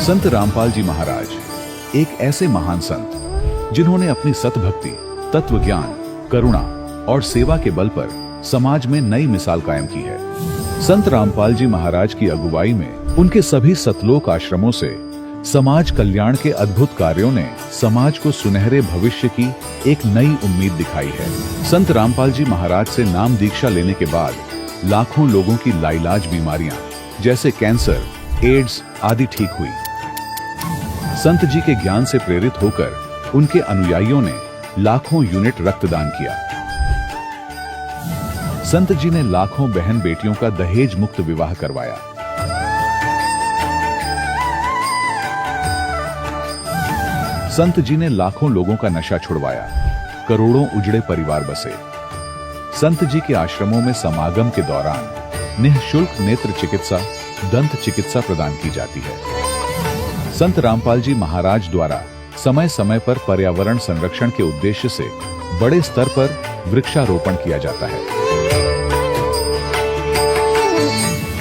संत रामपाल जी महाराज एक ऐसे महान संत जिन्होंने अपनी सतभक्ति, तत्व ज्ञान, करुणा और सेवा के बल पर समाज में नई मिसाल कायम की है। संत रामपाल जी महाराज की अगुवाई में उनके सभी सतलोक आश्रमों से समाज कल्याण के अद्भुत कार्यों ने समाज को सुनहरे भविष्य की एक नई उम्मीद दिखाई है। संत रामपाल जी महाराज से नाम दीक्षा लेने के बाद लाखों लोगों की लाइलाज बीमारियां जैसे कैंसर, एड्स आदि ठीक हुई। संत जी के ज्ञान से प्रेरित होकर उनके अनुयायियों ने लाखों यूनिट रक्तदान किया। संत जी ने लाखों बहन बेटियों का दहेज मुक्त विवाह करवाया। संत जी ने लाखों लोगों का नशा छुड़वाया, करोड़ों उजड़े परिवार बसे। संत जी के आश्रमों में समागम के दौरान निःशुल्क नेत्र चिकित्सा, दंत चिकित्सा प्रदान की जाती है। संत रामपाल जी महाराज द्वारा समय समय पर पर्यावरण संरक्षण के उद्देश्य से बड़े स्तर पर वृक्षारोपण किया जाता है।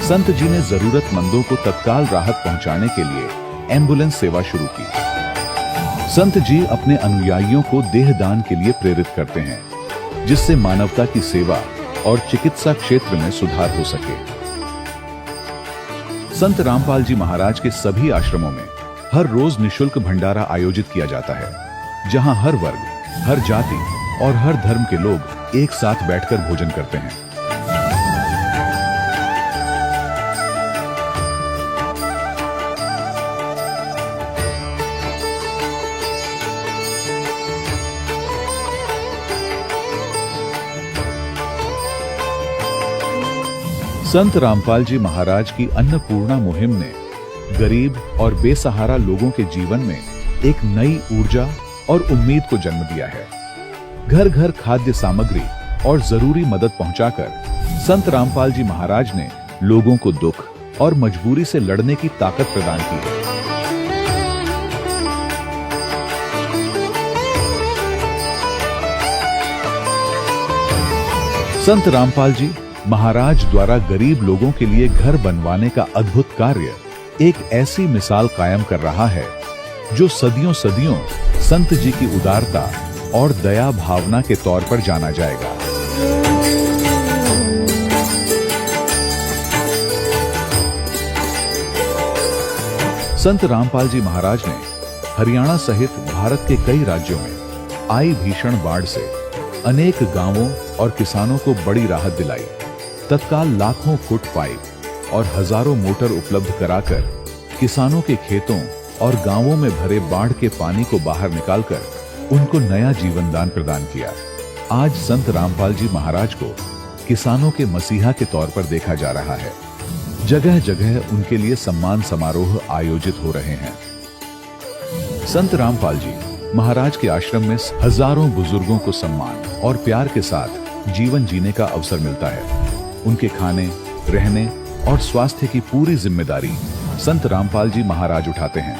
संत जी ने जरूरतमंदों को तत्काल राहत पहुंचाने के लिए एम्बुलेंस सेवा शुरू की। संत जी अपने अनुयायियों को देहदान के लिए प्रेरित करते हैं, जिससे मानवता की सेवा और चिकित्सा क्षेत्र में सुधार हो सके। संत रामपाल जी महाराज के सभी आश्रमों में हर रोज निःशुल्क भंडारा आयोजित किया जाता है, जहां हर वर्ग, हर जाति और हर धर्म के लोग एक साथ बैठकर भोजन करते हैं। संत रामपाल जी महाराज की अन्नपूर्णा मुहिम ने गरीब और बेसहारा लोगों के जीवन में एक नई ऊर्जा और उम्मीद को जन्म दिया है। घर घर खाद्य सामग्री और जरूरी मदद पहुंचाकर संत रामपाल जी महाराज ने लोगों को दुख और मजबूरी से लड़ने की ताकत प्रदान की है। संत रामपाल जी महाराज द्वारा गरीब लोगों के लिए घर बनवाने का अद्भुत कार्य एक ऐसी मिसाल कायम कर रहा है जो सदियों सदियों संत जी की उदारता और दया भावना के तौर पर जाना जाएगा। संत रामपाल जी महाराज ने हरियाणा सहित भारत के कई राज्यों में आई भीषण बाढ़ से अनेक गांवों और किसानों को बड़ी राहत दिलाई। तत्काल लाखों फुट पाइप और हजारों मोटर उपलब्ध कराकर किसानों के खेतों और गांवों में भरे बाढ़ के पानी को बाहर निकालकर उनको नया जीवन दान प्रदान किया। आज संत रामपाल जी महाराज को किसानों के मसीहा के तौर पर देखा जा रहा है। जगह जगह उनके लिए सम्मान समारोह आयोजित हो रहे हैं। संत रामपाल जी महाराज के आश्रम में हजारों बुजुर्गों को सम्मान और प्यार के साथ जीवन जीने का अवसर मिलता है। उनके खाने, रहने और स्वास्थ्य की पूरी जिम्मेदारी संत रामपाल जी महाराज उठाते हैं।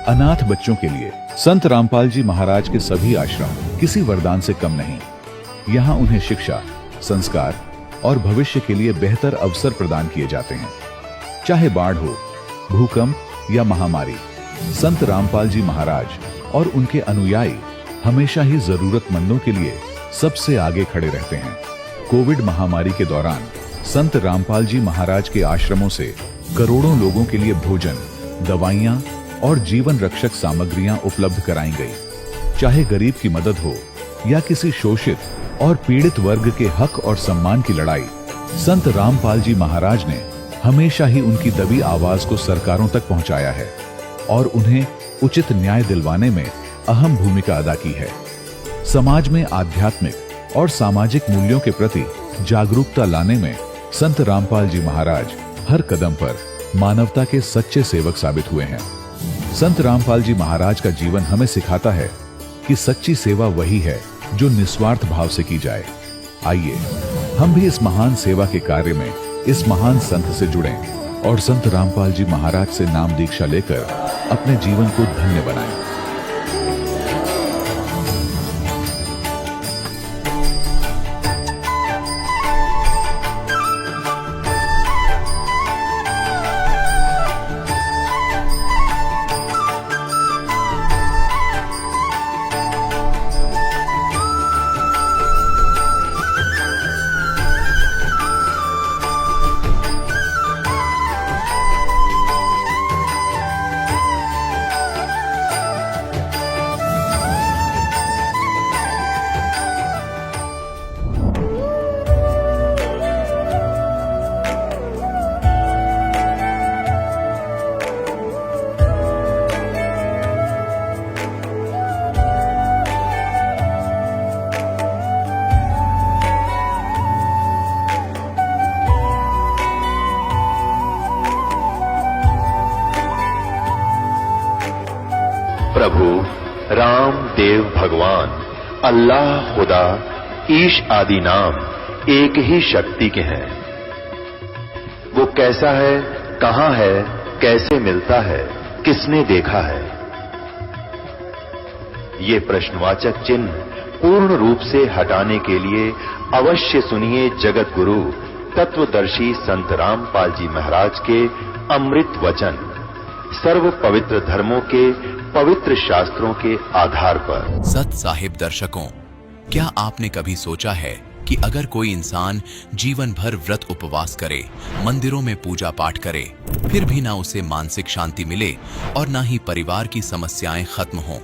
अनाथ बच्चों के लिए संत रामपाल जी महाराज के सभी आश्रम किसी वरदान से कम नहीं। यहाँ उन्हें शिक्षा, संस्कार और भविष्य के लिए बेहतर अवसर प्रदान किए जाते हैं। चाहे बाढ़ हो, भूकंप या महामारी, संत रामपाल जी महाराज और उनके अनुयायी हमेशा ही जरूरतमंदों के लिए सबसे आगे खड़े रहते हैं। कोविड महामारी के दौरान संत रामपाल जी महाराज के आश्रमों से करोड़ों लोगों के लिए भोजन, दवाइयां और जीवन रक्षक सामग्रियां उपलब्ध कराई गई। चाहे गरीब की मदद हो या किसी शोषित और पीड़ित वर्ग के हक और सम्मान की लड़ाई, संत रामपाल जी महाराज ने हमेशा ही उनकी दबी आवाज को सरकारों तक पहुंचाया है और उन्हें उचित न्याय दिलवाने में अहम भूमिका अदा की है। समाज में आध्यात्मिक और सामाजिक मूल्यों के प्रति जागरूकता लाने में संत रामपाल जी महाराज हर कदम पर मानवता के सच्चे सेवक साबित हुए हैं। संत रामपाल जी महाराज का जीवन हमें सिखाता है कि सच्ची सेवा वही है जो निस्वार्थ भाव से की जाए। आइए हम भी इस महान सेवा के कार्य में इस महान संत से जुड़ें और संत रामपाल जी महाराज से नाम दीक्षा लेकर अपने जीवन को धन्य बनाएं। राम देव भगवान, अल्लाह, खुदा, ईश आदि नाम एक ही शक्ति के हैं। वो कैसा है, कहां है, कैसे मिलता है, किसने देखा है? ये प्रश्नवाचक चिन्ह पूर्ण रूप से हटाने के लिए अवश्य सुनिए जगत गुरु तत्वदर्शी संत रामपाल जी महाराज के अमृत वचन, सर्व पवित्र धर्मों के पवित्र शास्त्रों के आधार पर। सत साहिब दर्शकों, क्या आपने कभी सोचा है कि अगर कोई इंसान जीवन भर व्रत उपवास करे, मंदिरों में पूजा पाठ करे, फिर भी ना उसे मानसिक शांति मिले और ना ही परिवार की समस्याएं खत्म हों?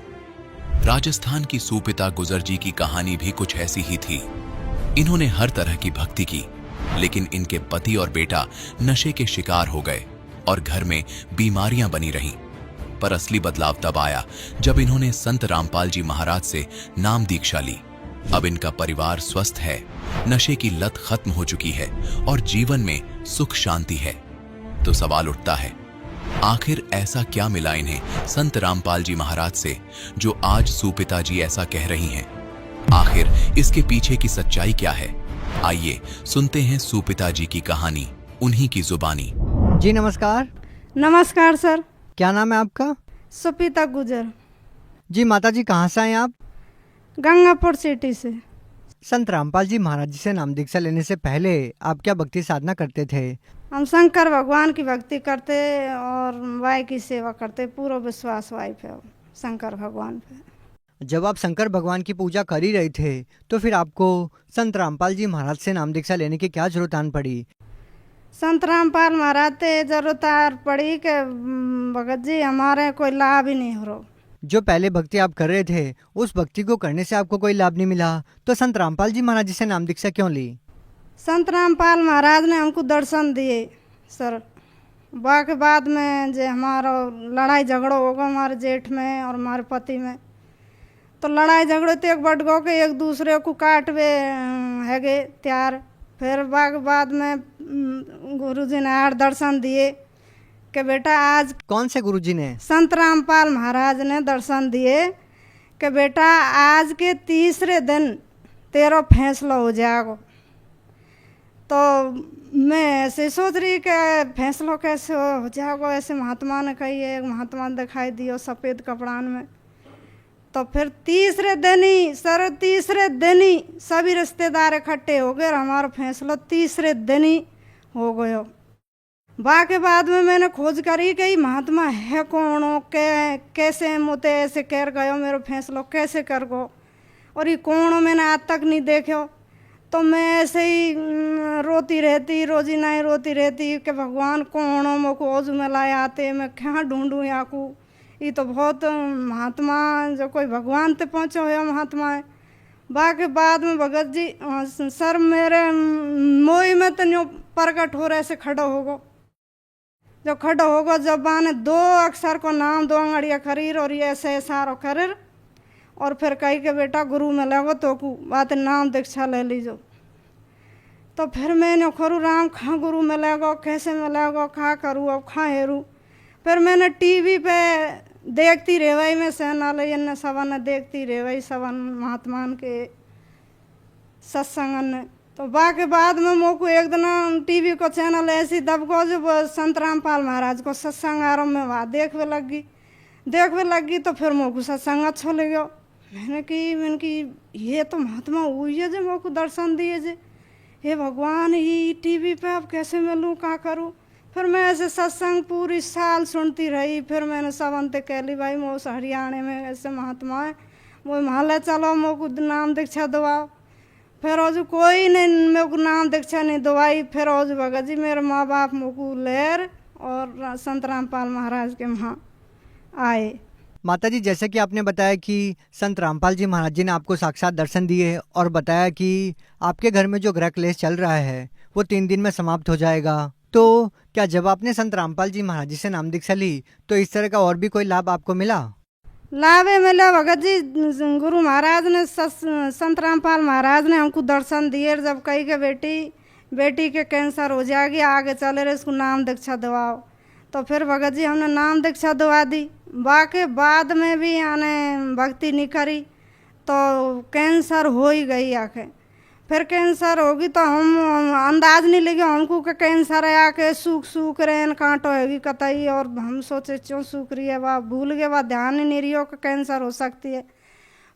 राजस्थान की सुपिता गुजर जी की कहानी भी कुछ ऐसी ही थी। इन्होंने हर तरह की भक्ति की, लेकिन इनके पति और बेटा नशे के शिकार हो गए और घर में बीमारियां बनी रहीं। पर असली बदलाव तब आया जब इन्होंने संत रामपाल जी महाराज से नाम दीक्षा ली। अब इनका परिवार स्वस्थ है, नशे की लत खत्म हो चुकी है और जीवन में सुख शांति है। तो सवाल उठता है, आखिर ऐसा क्या मिला इन्हें संत रामपाल जी महाराज से जो आज सुपिता जी ऐसा कह रही हैं? आखिर इसके पीछे की सच्चाई क्या है? आइए सुनते हैं सुपिता जी की कहानी, उन्हीं की जुबानी। जी नमस्कार। नमस्कार सर। क्या नाम है आपका? सुपिता गुजर। जी माता जी, कहाँ से आए आप? गंगापुर सिटी से। संत रामपाल जी महाराज जी से नाम दीक्षा लेने से पहले आप क्या भक्ति साधना करते थे? हम शंकर भगवान की भक्ति करते और वाई की सेवा करते। पूरा विश्वास वाई पे, शंकर भगवान पे। जब आप शंकर भगवान की पूजा कर ही रहे थे तो फिर आपको संत रामपाल जी महाराज से नाम दीक्षा लेने की क्या जरूरत आन पड़ी? संत रामपाल महाराज से जरूरत पड़ी कि भगत जी हमारे कोई लाभ ही नहीं हो रहा। जो पहले भक्ति आप कर रहे थे उस भक्ति को करने से आपको कोई लाभ नहीं मिला, तो संत रामपाल जी महाराज जी से नाम दीक्षा क्यों ली? संत रामपाल महाराज ने हमको दर्शन दिए सर। के बाद में जो हमारा लड़ाई झगड़ा होगा हमारे जेठ में और हमारे पति में, तो लड़ाई झगड़े तो एक बट गो के एक दूसरे को काटवे है गए त्यार। फिर बाद में गुरुजी ने आर दर्शन दिए कि बेटा आज। कौन से गुरुजी ने? संत रामपाल महाराज ने दर्शन दिए कि बेटा आज के तीसरे दिन तेरा फैसला हो जाएगा। तो मैं ऐसे सोच रही कि फैसला कैसे हो जाएगा, ऐसे महात्मा ने कही है। एक महात्मा दिखाई दियो सफ़ेद कपड़ान में। तो फिर तीसरे दिन ही सभी रिश्तेदार इकट्ठे हो गए। हमारा फैसला तीसरे दिन ही हो गयो। के बाद में मैंने खोज करी कि महात्मा है कौन हो, कैसे मुझे ऐसे कर गयो, मेरा फैसला कैसे कर गो, और ये कौन हो मैंने आज तक नहीं देखो। तो मैं ऐसे ही रोती रहती, रोजी नहीं रोती रहती कि भगवान कौन हो, मुझको ओजू में लाए आते, मैं कहाँ ढूंढूँ यहाँ को। ये तो बहुत महात्मा जो कोई भगवान तक पहुँचे हुए महात्मा है। के बाद में भगत जी सर मेरे मोई में तो न्यू प्रकट हो रहे से खड़ा होगो। जब खड़ा होगो जब बाने दो अक्षर को नाम दो अंगड़िया खरीर और ये ऐसे सारो खरीर और फिर कही के बेटा गुरु में लगो तो को बात नाम दीक्षा ले लीजो। तो फिर मैंने खरू राम खा गुरु में लगो, कैसे में लगो, खा करूँ अब खा हेरू। फिर मैंने टीवी पे देखती रेवाई में सहनालय सबन देखती रेवाई सबन महात्मान के सत्संगन। तो के बाद में मोको एक दिन टीवी को चैनल ऐसी दबको जो संत रामपाल महाराज को सत्संग आरम्भ में वहाँ देखने लगी। तो फिर मोको सत्संग अच्छा लगे। मैंने कि ये तो महात्मा हुई है जो मोको दर्शन दिए जे, हे भगवान ही टीवी पे अब कैसे मिलूँ, क्या करूँ। फिर मैं ऐसे सत्संग पूरी साल सुनती रही। फिर मैंने सबन ते कह ली भाई मो हरियाणा में ऐसे महात्मा है, वो महल चलो मोको नाम दीक्षा दवाओ। फिर रोज कोई नहीं मेरे को नाम दीक्षा नहीं दवाई। फिर रोज भगत जी मेरे माँ बाप मोको लेर और संत रामपाल महाराज के वहाँ आए। माता जी, जैसे कि आपने बताया कि संत रामपाल जी महाराज जी ने आपको साक्षात दर्शन दिए और बताया कि आपके घर में जो ग्रह क्लेश चल रहा है वो 3 दिन में समाप्त हो जाएगा, तो क्या जब आपने संत रामपाल जी महाराज जी से नाम दीक्षा ली तो इस तरह का और भी कोई लाभ आपको मिला? लाभ मिला भगत जी। गुरु महाराज ने संत रामपाल महाराज ने हमको दर्शन दिए। जब कही के बेटी के कैंसर हो जाएगी आगे चले रहे इसको नाम दीक्षा दवाओ। तो फिर भगत जी हमने नाम दीक्षा दवा दी। बाकी बाद में भी यानी भक्ति नहीं करी तो कैंसर हो ही गई आके। फिर कैंसर होगी तो हम अंदाज नहीं लगे हमको कि कैंसर है, आके सूख रहे कांटो होगी कतई, और हम सोचे क्यों सूख रही है, वह भूल गए, वह ध्यान ही नहीं रही हो कि कैंसर हो सकती है।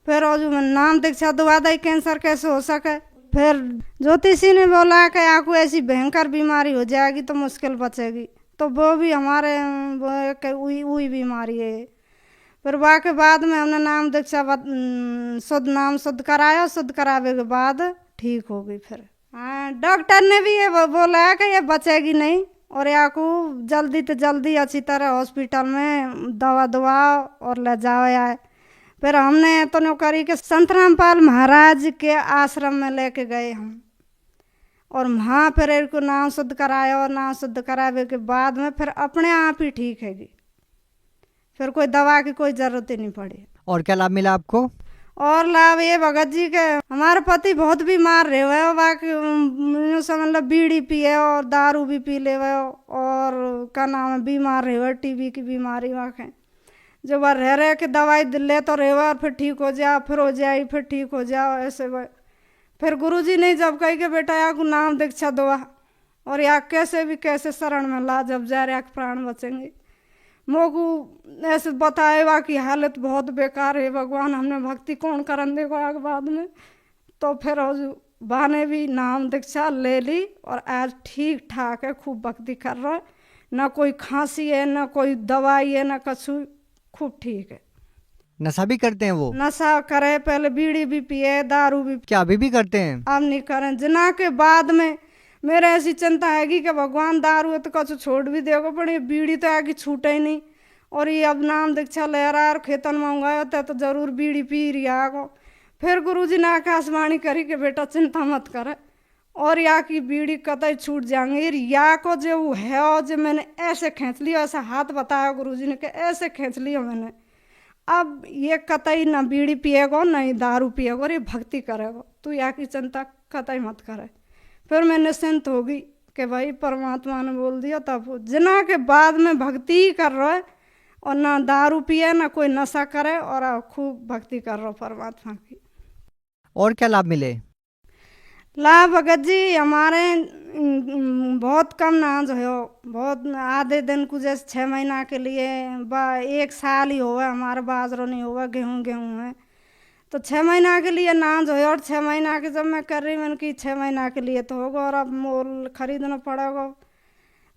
फिर और जो नाम दीक्षा दवा दी कैंसर कैसे हो सके। फिर ज्योतिषी ने बोला कि आपको ऐसी भयंकर बीमारी हो जाएगी तो मुश्किल बचेगी, तो वो भी हमारे वही बीमारी है। फिर वह के बाद में हमने नाम दीक्षा शुद्ध नाम शुद्ध कराया, शुद्ध करावे के बाद ठीक हो गई। फिर हाँ, डॉक्टर ने भी ये बोला है कि ये बचेगी नहीं और या को जल्दी तो जल्दी अच्छी तरह हॉस्पिटल में दवा दवाओ और ले जाओ आए। फिर हमने तो नौकरी के संत रामपाल महाराज के आश्रम में लेके गए हम, और वहाँ फिर इनको नाम शुद्ध कराया, और नाम शुद्ध करावे के बाद में फिर अपने आप ही ठीक हैगी, फिर कोई दवा की कोई जरूरत ही नहीं पड़ी। और क्या लाभ मिला आपको? और लाभ ये भगत जी के हमारे पति बहुत बीमार रहे हुए, बाकी मतलब बीड़ी पिए और दारू भी पी ले हुए, और क्या नाम है बीमार रहे हुए, टीबी की बीमारी वाके जो वह रह के दवाई ले तो रहे हुए, और फिर ठीक हो जाओ, फिर हो जाए, फिर ठीक हो जाओ ऐसे। फिर गुरुजी ने जब कही कि बेटा या को नाम दीक्षा दवा और या कैसे भी कैसे शरण में ला, जब जा रहा प्राण बचेंगे। मोकू ऐसे बताए वा की हालत बहुत बेकार है, भगवान हमने भक्ति कौन करन देखो आगे बाद में। तो फिर बा ने भी नाम दीक्षा ले ली और आज ठीक ठाक है, खूब भक्ति कर रहा है, ना कोई खांसी है, ना कोई दवाई है, ना कछु, खूब ठीक है। नशा भी करते हैं वो? नशा करे, पहले बीड़ी भी पिए, दारू भी। क्या अभी भी करते हैं? अब नहीं करें। जना के बाद में मेरे ऐसी चिंता हैगी कि भगवान दारू है तो कछु छोड़ भी देगा, पर ये बीड़ी तो आगे छूटे ही नहीं, और ये अब नाम दीक्षा ले रहा है और खेतन में उंगाया होता है तो जरूर बीड़ी पी रही आगो। फिर गुरुजी ने आकाशवाणी करी कि बेटा चिंता मत करे, और या की बीड़ी कतई छूट जाएंगे। या को जो वो है और जो मैंने ऐसे खींच लिया, ऐसा हाथ बताया गुरुजी ने कि ऐसे खींच लिया मैंने, अब ये कतई ना बीड़ी पिएगो ना ही दारू पिएगो, और ये भक्ति करेगो, तू या की चिंता कतई मत करे। फिर मैं निश्चिंत होगी कि भाई परमात्मा ने बोल दिया। तब जना के बाद में भक्ति ही कर रहा है, और ना दारू पिए ना कोई नशा करे, और खूब भक्ति कर रहा परमात्मा की। और क्या लाभ मिले? लाभ भगत जी हमारे बहुत कम नाज हो, बहुत आधे दिन को जैसे 6 महीना के लिए, 1 साल ही होगा हमारा बाजरो नहीं होगा, गेहूँ है, तो 6 महीना के लिए नाज हो। और 6 महीना के जब मैं कर रही मैंने कि 6 महीना के लिए तो होगा, और अब मोल खरीदना पड़ेगा।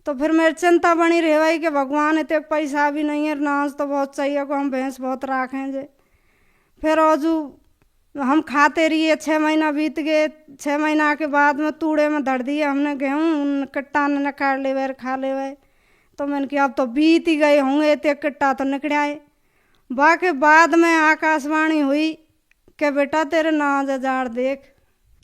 तो फिर मेरी चिंता बनी रही भाई कि भगवान इतने पैसा भी नहीं है, नाज तो बहुत चाहिए को, हम भैंस बहुत राखेंगे। फिर औजू हम खाते रहिए, 6 महीना बीत गए। 6 महीना के बाद में तूड़े में धर दिए हमने गेहूँ, कट्टा ने नकाट ले वे खा ले वे। तो मैंने कहा अब तो बीत ही गए होंगे, इतने कट्टा तो निकड़ाए। बाकी बाद में आकाशवाणी हुई कि बेटा तेरे नाज जाड़ देख।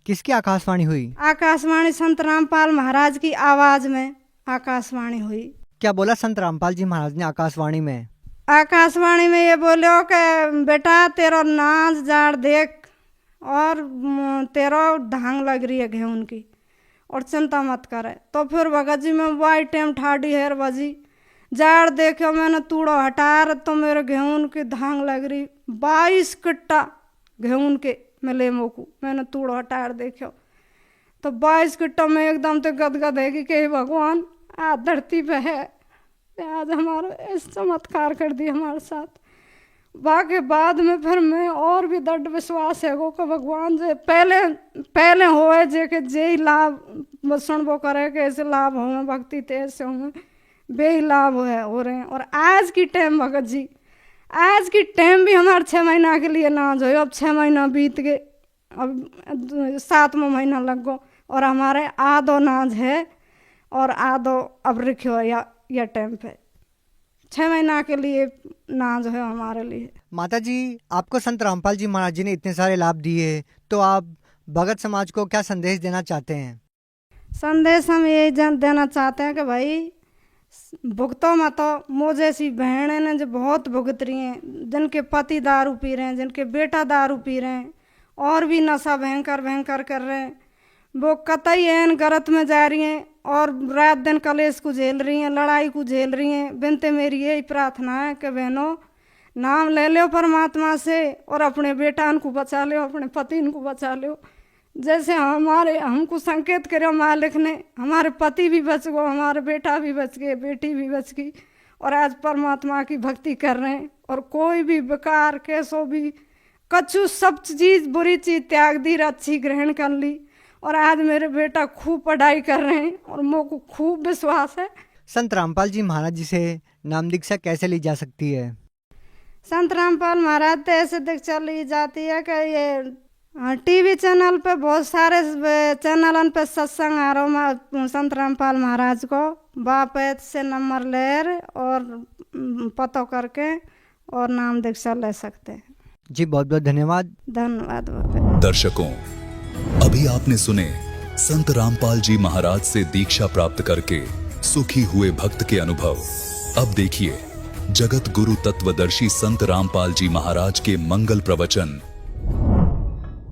किसकी आकाशवाणी हुई? आकाशवाणी संत रामपाल महाराज की आवाज में आकाशवाणी हुई। क्या बोला संत रामपाल जी महाराज ने आकाशवाणी में? आकाशवाणी में ये बोलो कि बेटा तेरा नाच जाड़ देख, और तेरा ढांग लग रही है गेहूं की, और चिंता मत करे। तो फिर भगत जी में वाई टाइम ठाडी हेर बजी, जाड़ देखो मैंने तूड़ो हटा, तो मेरे गेहूं की धांग लग रही 22 कट्टा गेहूं के मिले मोकू, मैंने तूड़ो हटार देखो तो 22 कट्टा में एकदम तो गदगद है कि भगवान आज धरती पे है, आज हमारा ऐसा चमत्कार कर दिया हमारे साथ। बाकी बाद में फिर मैं और भी दृढ़ विश्वास है को भगवान जे पहले होए जे के जे ही लाभ सुनबो करे के ऐसे लाभ हो भक्ति ते ऐसे हो बे ही लाभ हो रहे हैं। और आज की टाइम भगत जी, आज की टाइम भी हमारे 6 महीना के लिए नाज हो, अब 6 महीना बीत गए, अब 7वां महीना लग गो, और हमारे आधो नाज है और आधो अब रखो या टाइम पे 6 महीना के लिए नाज है हमारे लिए। माता जी, आपको संत रामपाल जी महाराज जी ने इतने सारे लाभ दिए, तो आप भगत समाज को क्या संदेश देना चाहते हैं? संदेश हम यही देना चाहते हैं कि भाई भुगतो मत। मो जैसी बहनें ने जो बहुत भुगत रही हैं, जिनके पति दारू पी रहे हैं, जिनके बेटा दारू पी रहे हैं, और भी नशा भयंकर भयंकर कर रहे हैं, वो कतई एन गलत में जा रही हैं और रात दिन कलेश को झेल रही हैं, लड़ाई को झेल रही हैं। बिनते मेरी यही प्रार्थना है कि बहनों नाम ले लो परमात्मा से और अपने बेटान को बचा लो, अपने पति को बचा लो। जैसे हमको संकेत करो मालिक ने, हमारे पति भी बच गए, हमारे बेटा भी बच गए, बेटी भी बच गई और आज परमात्मा की भक्ति कर रहे हैं। और कोई भी बेकार कैसो भी कछु सब चीज़ बुरी चीज़ त्याग दी, अच्छी ग्रहण कर ली और आज मेरे बेटा खूब पढ़ाई कर रहे हैं और मुझ को खूब विश्वास है। संत रामपाल जी महाराज जी से नाम दीक्षा कैसे ली जा सकती है? संत रामपाल महाराज तो ऐसे दीक्षा ली जाती है कि ये टीवी चैनल पे बहुत सारे चैनलन पे सत्संग आ रहा संत रामपाल महाराज को बाप से नंबर ले और पता करके और नाम दीक्षा ले सकते हैं। जी बहुत बहुत धन्यवाद। धन्यवाद बाबा। दर्शकों, अभी आपने सुने संत रामपाल जी महाराज से दीक्षा प्राप्त करके सुखी हुए भक्त के अनुभव। अब देखिए जगत गुरु तत्वदर्शी संत रामपाल जी महाराज के मंगल प्रवचन।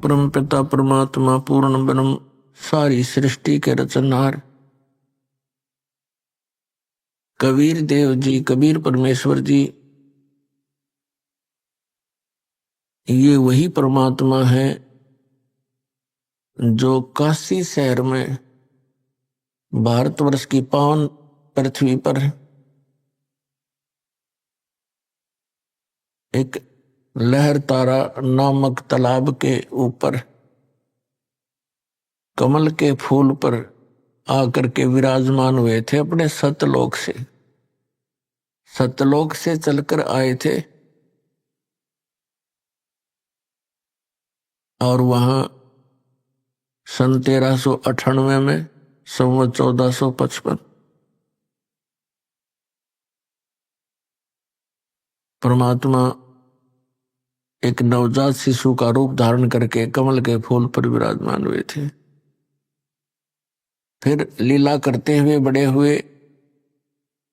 परम पिता परमात्मा पूर्ण ब्रह्म सारी सृष्टि के रचनहार कबीर देव जी, कबीर परमेश्वर जी, ये वही परमात्मा है जो काशी शहर में भारतवर्ष की पावन पृथ्वी पर एक लहर तारा नामक तालाब के ऊपर कमल के फूल पर आकर के विराजमान हुए थे। अपने सतलोक से चलकर आए थे और वहां सन 1398 में संवत 1455 परमात्मा एक नवजात शिशु का रूप धारण करके कमल के फूल पर विराजमान हुए थे। फिर लीला करते हुए बड़े हुए।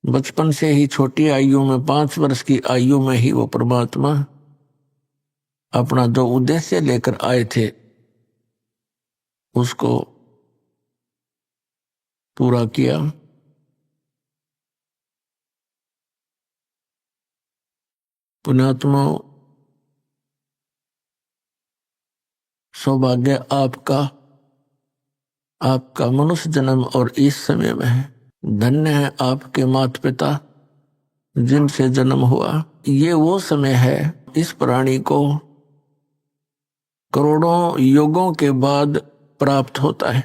बचपन से ही छोटी आयु में 5 वर्ष की आयु में ही वो परमात्मा अपना जो उद्देश्य लेकर आए थे उसको पूरा किया। पुण्यात्मा, सौभाग्य आपका मनुष्य जन्म और इस समय में है। धन्य है आपके माता पिता जिनसे जन्म हुआ। ये वो समय है इस प्राणी को करोड़ों युगों के बाद प्राप्त होता है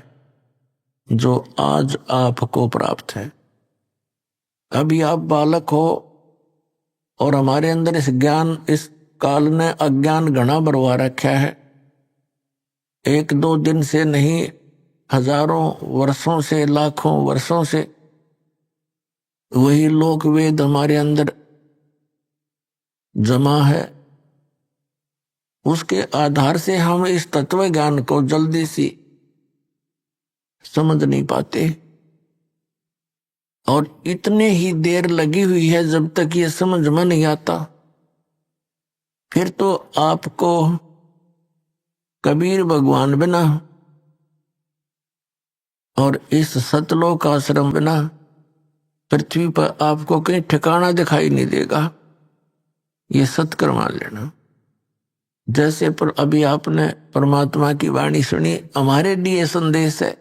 जो आज आपको प्राप्त है। अभी आप बालक हो और हमारे अंदर इस ज्ञान, इस काल ने अज्ञान घना बरवा रखा है। 1-2 दिन से नहीं, हजारों वर्षों से, लाखों वर्षों से वही लोक वेद हमारे अंदर जमा है। उसके आधार से हम इस तत्व ज्ञान को जल्दी सी समझ नहीं पाते और इतने ही देर लगी हुई है जब तक ये समझ में नहीं आता। फिर तो आपको कबीर भगवान बिना और इस सतलोक आश्रम बिना पृथ्वी पर आपको कहीं ठिकाना दिखाई नहीं देगा। ये सत्कर मान लेना। जैसे पर अभी आपने परमात्मा की वाणी सुनी, हमारे लिए संदेश है।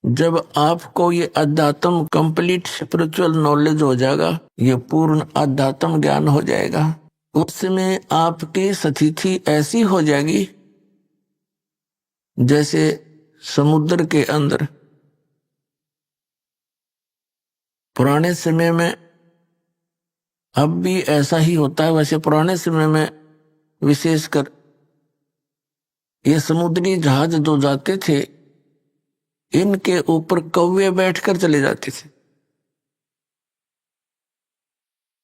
जब आपको ये अध्यात्म कंप्लीट स्पिरिचुअल नॉलेज हो जाएगा, ये पूर्ण अध्यात्म ज्ञान हो जाएगा, उसमें आपकी स्थिति ऐसी हो जाएगी जैसे समुद्र के अंदर पुराने समय में, अब भी ऐसा ही होता है। वैसे पुराने समय में विशेषकर ये समुद्री जहाज जो जाते थे, इनके ऊपर कौवे बैठकर चले जाते थे।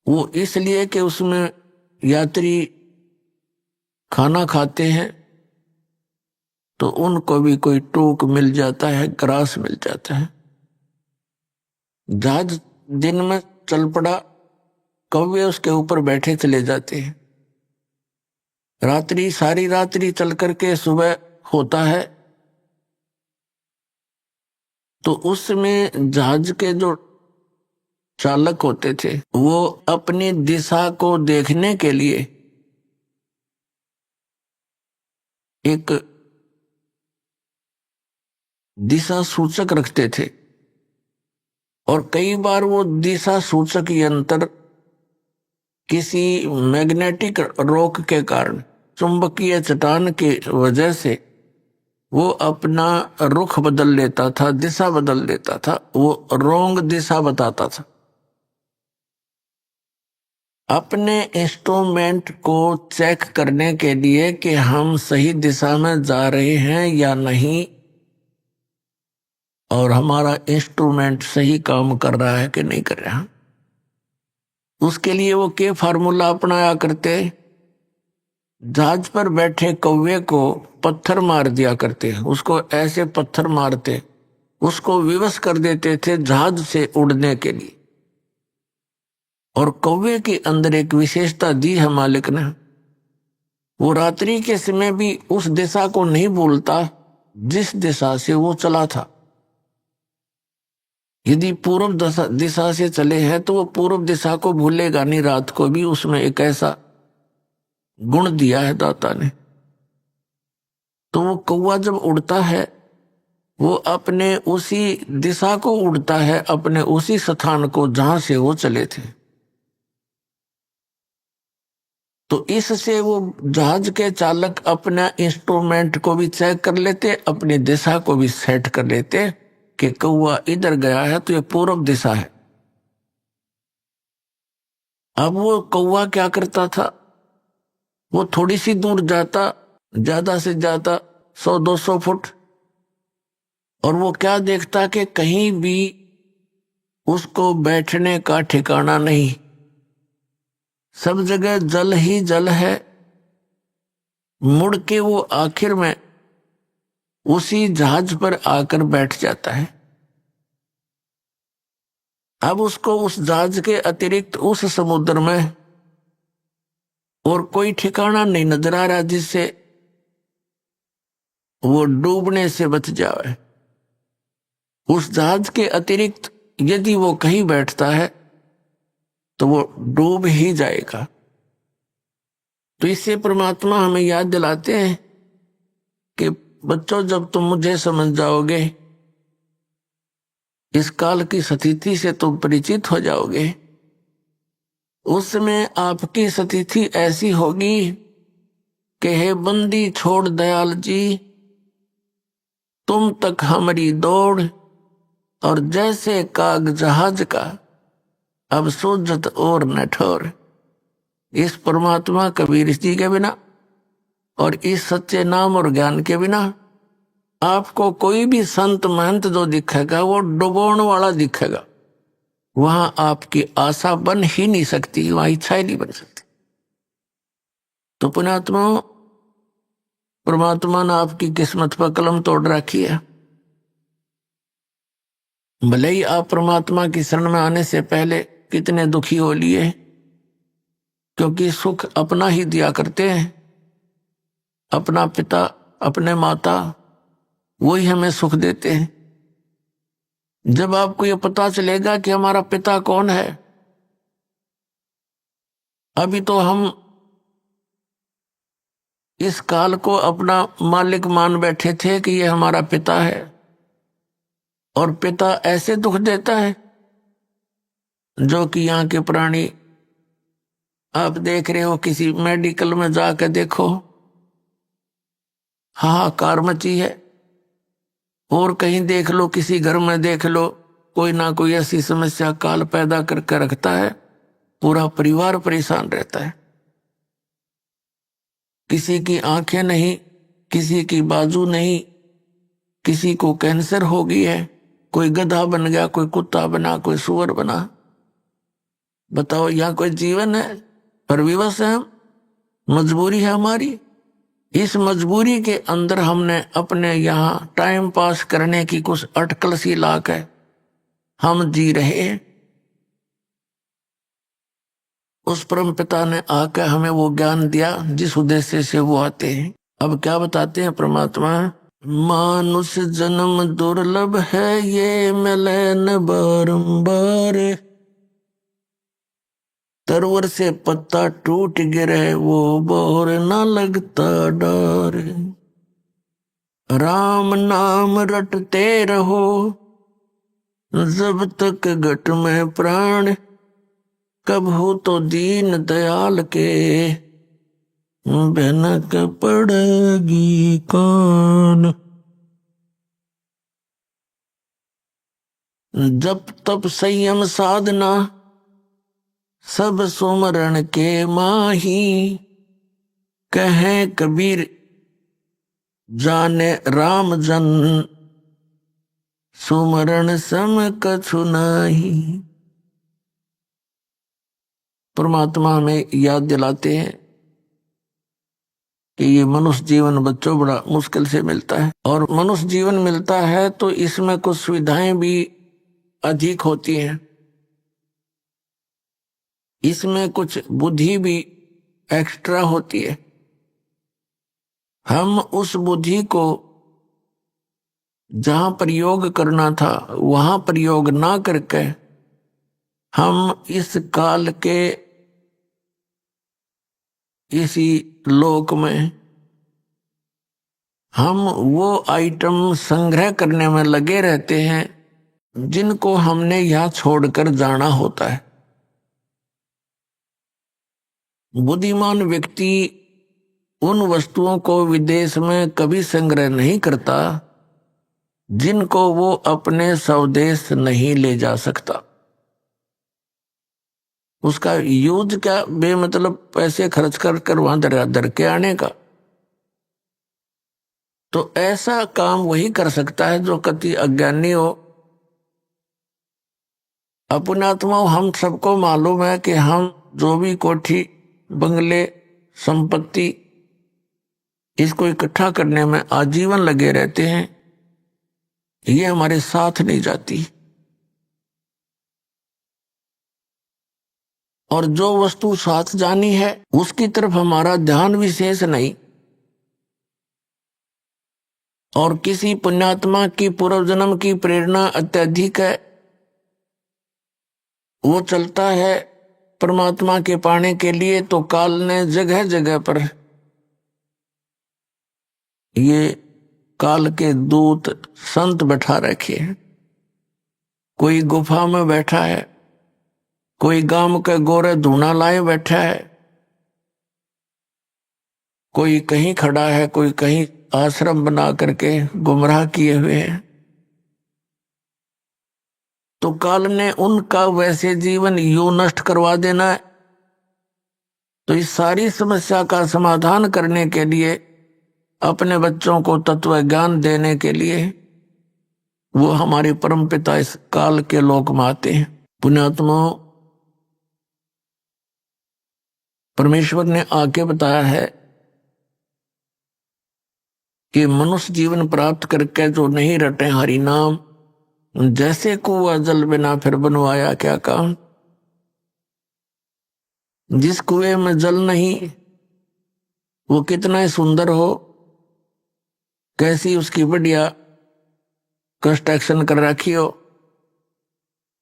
वो इसलिए कि उसमें यात्री खाना खाते हैं तो उनको भी कोई टोक मिल जाता है, ग्रास मिल जाता है। जहाज दिन में चल पड़ा, कौवे उसके ऊपर बैठे चले जाते हैं। रात्रि, सारी रात्रि चल करके सुबह होता है तो उसमें जहाज के जो चालक होते थे वो अपनी दिशा को देखने के लिए एक दिशा सूचक रखते थे, और कई बार वो दिशा सूचक यंत्र किसी मैग्नेटिक रोक के कारण, चुंबकीय चट्टान की वजह से वो अपना रुख बदल लेता था, दिशा बदल लेता था, वो रोंग दिशा बताता था। अपने इंस्ट्रूमेंट को चेक करने के लिए कि हम सही दिशा में जा रहे हैं या नहीं, और हमारा इंस्ट्रूमेंट सही काम कर रहा है कि नहीं कर रहा, उसके लिए वो क्या फार्मूला अपनाया करते, जहाज पर बैठे कौवे को पत्थर मार दिया करते, उसको ऐसे पत्थर मारते, उसको विवश कर देते थे जहाज से उड़ने के लिए। और कौवे के अंदर एक विशेषता दी है मालिक ने, वो रात्रि के समय भी उस दिशा को नहीं भूलता जिस दिशा से वो चला था। यदि पूर्व दिशा से चले हैं तो वो पूर्व दिशा को भूलेगा नहीं रात को भी। उसमें एक ऐसा गुण दिया है दाता ने। तो वो कौवा जब उड़ता है वो अपने उसी दिशा को उड़ता है, अपने उसी स्थान को जहां से वो चले थे। तो इससे वो जहाज के चालक अपना इंस्ट्रूमेंट को भी चेक कर लेते, अपनी दिशा को भी सेट कर लेते कि कौवा इधर गया है तो ये पूर्व दिशा है। अब वो कौवा क्या करता था, वो थोड़ी सी दूर जाता, ज्यादा से ज्यादा 100-200 फुट, और वो क्या देखता कि कहीं भी उसको बैठने का ठिकाना नहीं, सब जगह जल ही जल है। मुड़ के वो आखिर में उसी जहाज पर आकर बैठ जाता है। अब उसको उस जहाज के अतिरिक्त उस समुद्र में और कोई ठिकाना नहीं नजर आ रहा जिससे वो डूबने से बच जाए। उस जहाज के अतिरिक्त यदि वो कहीं बैठता है तो वो डूब ही जाएगा। तो इससे परमात्मा हमें याद दिलाते हैं कि बच्चों, जब तुम मुझे समझ जाओगे, इस काल की स्थिति से तुम परिचित हो जाओगे, उस समय आपकी स्थिति ऐसी होगी कि हे बंदी छोड़ दयाल जी, तुम तक हमारी दौड़, और जैसे काग जहाज का अब सूझत और न ठोर। इस परमात्मा कबीर जी के बिना और इस सच्चे नाम और ज्ञान के बिना आपको कोई भी संत महंत जो दिखेगा वो डुबोने वाला दिखेगा। वहां आपकी आशा बन ही नहीं सकती, वहां इच्छा ही नहीं बन सकती। तो पुण्यात्मा, परमात्मा ने आपकी किस्मत पर कलम तोड़ रखी है। भले ही आप परमात्मा की शरण में आने से पहले कितने दुखी हो लिए, क्योंकि सुख अपना ही दिया करते हैं। अपना पिता, अपने माता, वही हमें सुख देते हैं। जब आपको यह पता चलेगा कि हमारा पिता कौन है, अभी तो हम इस काल को अपना मालिक मान बैठे थे कि यह हमारा पिता है, और पिता ऐसे दुख देता है जो कि यहाँ के प्राणी आप देख रहे हो। किसी मेडिकल में जाकर देखो, हाहाकार मची है। और कहीं देख लो, किसी घर में देख लो, कोई ना कोई ऐसी समस्या काल पैदा करके रखता है, पूरा परिवार परेशान रहता है। किसी की आंखें नहीं, किसी की बाजू नहीं, किसी को कैंसर हो गई है, कोई गधा बन गया, कोई कुत्ता बना, कोई सुअर बना। बताओ, यहाँ कोई जीवन है? पर विवश है हम, मजबूरी है हमारी। इस मजबूरी के अंदर हमने अपने यहाँ टाइम पास करने की कुछ अटकल सी लाक है, हम जी रहे हैं। उस परम पिता ने आकर हमें वो ज्ञान दिया जिस उद्देश्य से वो आते हैं। अब क्या बताते हैं परमात्मा, मानुष जन्म दुर्लभ है, ये मिले न बारंबार। तरवर से पत्ता टूट गिरे, वो बोर न लगता डर। राम नाम रटते रहो, जब तक घट में प्राण। कब हो तो दीन दयाल के, भनक पड़ेगी कान। जब तप संयम साधना, सब सुमरण के माही। कहें कबीर जाने राम जन, सुमरण सम कछु नाही। परमात्मा हमें याद दिलाते हैं कि ये मनुष्य जीवन बच्चों बड़ा मुश्किल से मिलता है, और मनुष्य जीवन मिलता है तो इसमें कुछ सुविधाएं भी अधिक होती हैं, इसमें कुछ बुद्धि भी एक्स्ट्रा होती है। हम उस बुद्धि को जहां प्रयोग करना था वहां प्रयोग ना करके हम इस काल के इसी लोक में हम वो आइटम संग्रह करने में लगे रहते हैं जिनको हमने यहां छोड़कर जाना होता है। बुद्धिमान व्यक्ति उन वस्तुओं को विदेश में कभी संग्रह नहीं करता जिनको वो अपने स्वदेश नहीं ले जा सकता। उसका यूज क्या, बेमतलब पैसे खर्च कर वहां दर के आने का। तो ऐसा काम वही कर सकता है जो कति अज्ञानी हो। अपने आत्मा हम सबको मालूम है कि हम जो भी कोठी बंगले संपत्ति इसको इकट्ठा करने में आजीवन लगे रहते हैं, ये हमारे साथ नहीं जाती। और जो वस्तु साथ जानी है उसकी तरफ हमारा ध्यान विशेष नहीं। और किसी पुण्यात्मा की पूर्व जन्म की प्रेरणा अत्यधिक है, वो चलता है परमात्मा के पाने के लिए, तो काल ने जगह जगह पर ये काल के दूत संत बैठा रखे हैं। कोई गुफा में बैठा है, कोई गांव के गोरे धूना लाए बैठा है, कोई कहीं खड़ा है, कोई कहीं आश्रम बना करके गुमराह किए हुए हैं। तो काल ने उनका वैसे जीवन यूं नष्ट करवा देना है। तो इस सारी समस्या का समाधान करने के लिए, अपने बच्चों को तत्व ज्ञान देने के लिए वो हमारे परम पिता इस काल के लोक में आते हैं। पुण्यात्मा, परमेश्वर ने आके बताया है कि मनुष्य जीवन प्राप्त करके जो नहीं रटे हरि नाम, जैसे कुआं जल बिना फिर बनवाया क्या काम। जिस कुएं में जल नहीं वो कितना ही सुंदर हो, कैसी उसकी बढ़िया कंस्ट्रक्शन कर रखी हो,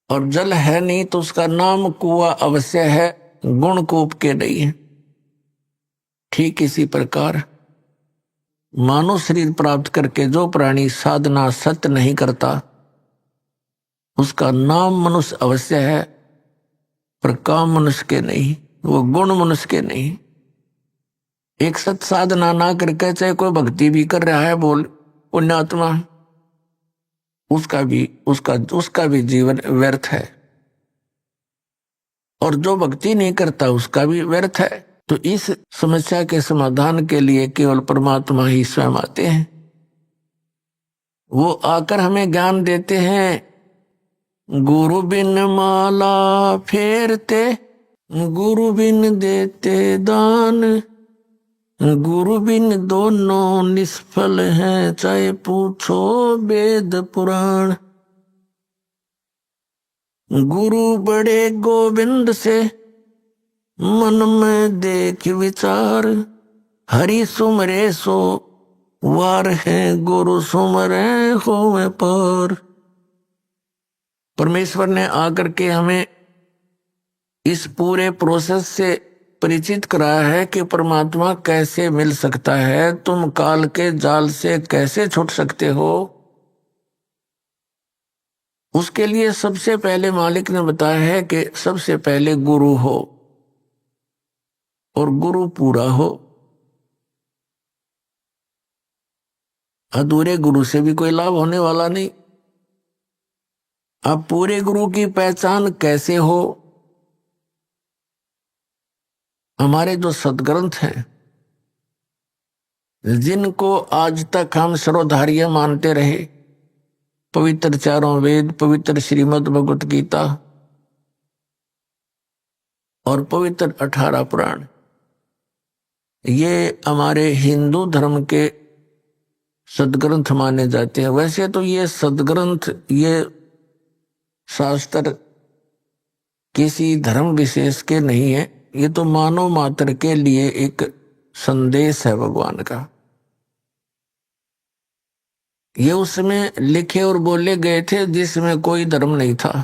और जल है नहीं तो उसका नाम कुआं अवश्य है, गुण कूप के नहीं है। ठीक इसी प्रकार मानव शरीर प्राप्त करके जो प्राणी साधना सत्य नहीं करता उसका नाम मनुष्य अवश्य है, पर काम मनुष्य के नहीं, वो गुण मनुष्य के नहीं। एक सत साधना ना करके चाहे कोई भक्ति भी कर रहा है, बोल पुण्यात्मा, उसका भी जीवन व्यर्थ है। और जो भक्ति नहीं करता उसका भी व्यर्थ है। तो इस समस्या के समाधान के लिए केवल परमात्मा ही स्वयं आते हैं। वो आकर हमें ज्ञान देते हैं। गुरु बिन माला फेरते, गुरु बिन देते दान, गुरु बिन दोनों निष्फल हैं, चाहे पूछो वेद पुराण। गुरु बड़े गोविंद से मन में देख विचार, हरि सुमरे सो वार है गुरु सुमरे होवे पार। परमेश्वर ने आकर के हमें इस पूरे प्रोसेस से परिचित कराया है कि परमात्मा कैसे मिल सकता है, तुम काल के जाल से कैसे छूट सकते हो। उसके लिए सबसे पहले मालिक ने बताया है कि सबसे पहले गुरु हो और गुरु पूरा हो। अधूरे गुरु से भी कोई लाभ होने वाला नहीं। अब पूरे गुरु की पहचान कैसे हो? हमारे जो सदग्रंथ हैं, जिनको आज तक हम सर्वधार्य मानते रहे, पवित्र चारों वेद, पवित्र श्रीमद् भगवत गीता और पवित्र 18 पुराण, ये हमारे हिंदू धर्म के सदग्रंथ माने जाते हैं। वैसे तो ये सदग्रंथ, ये शास्त्र किसी धर्म विशेष के नहीं है, ये तो मानव मात्र के लिए एक संदेश है भगवान का। ये उसमें लिखे और बोले गए थे जिसमें कोई धर्म नहीं था,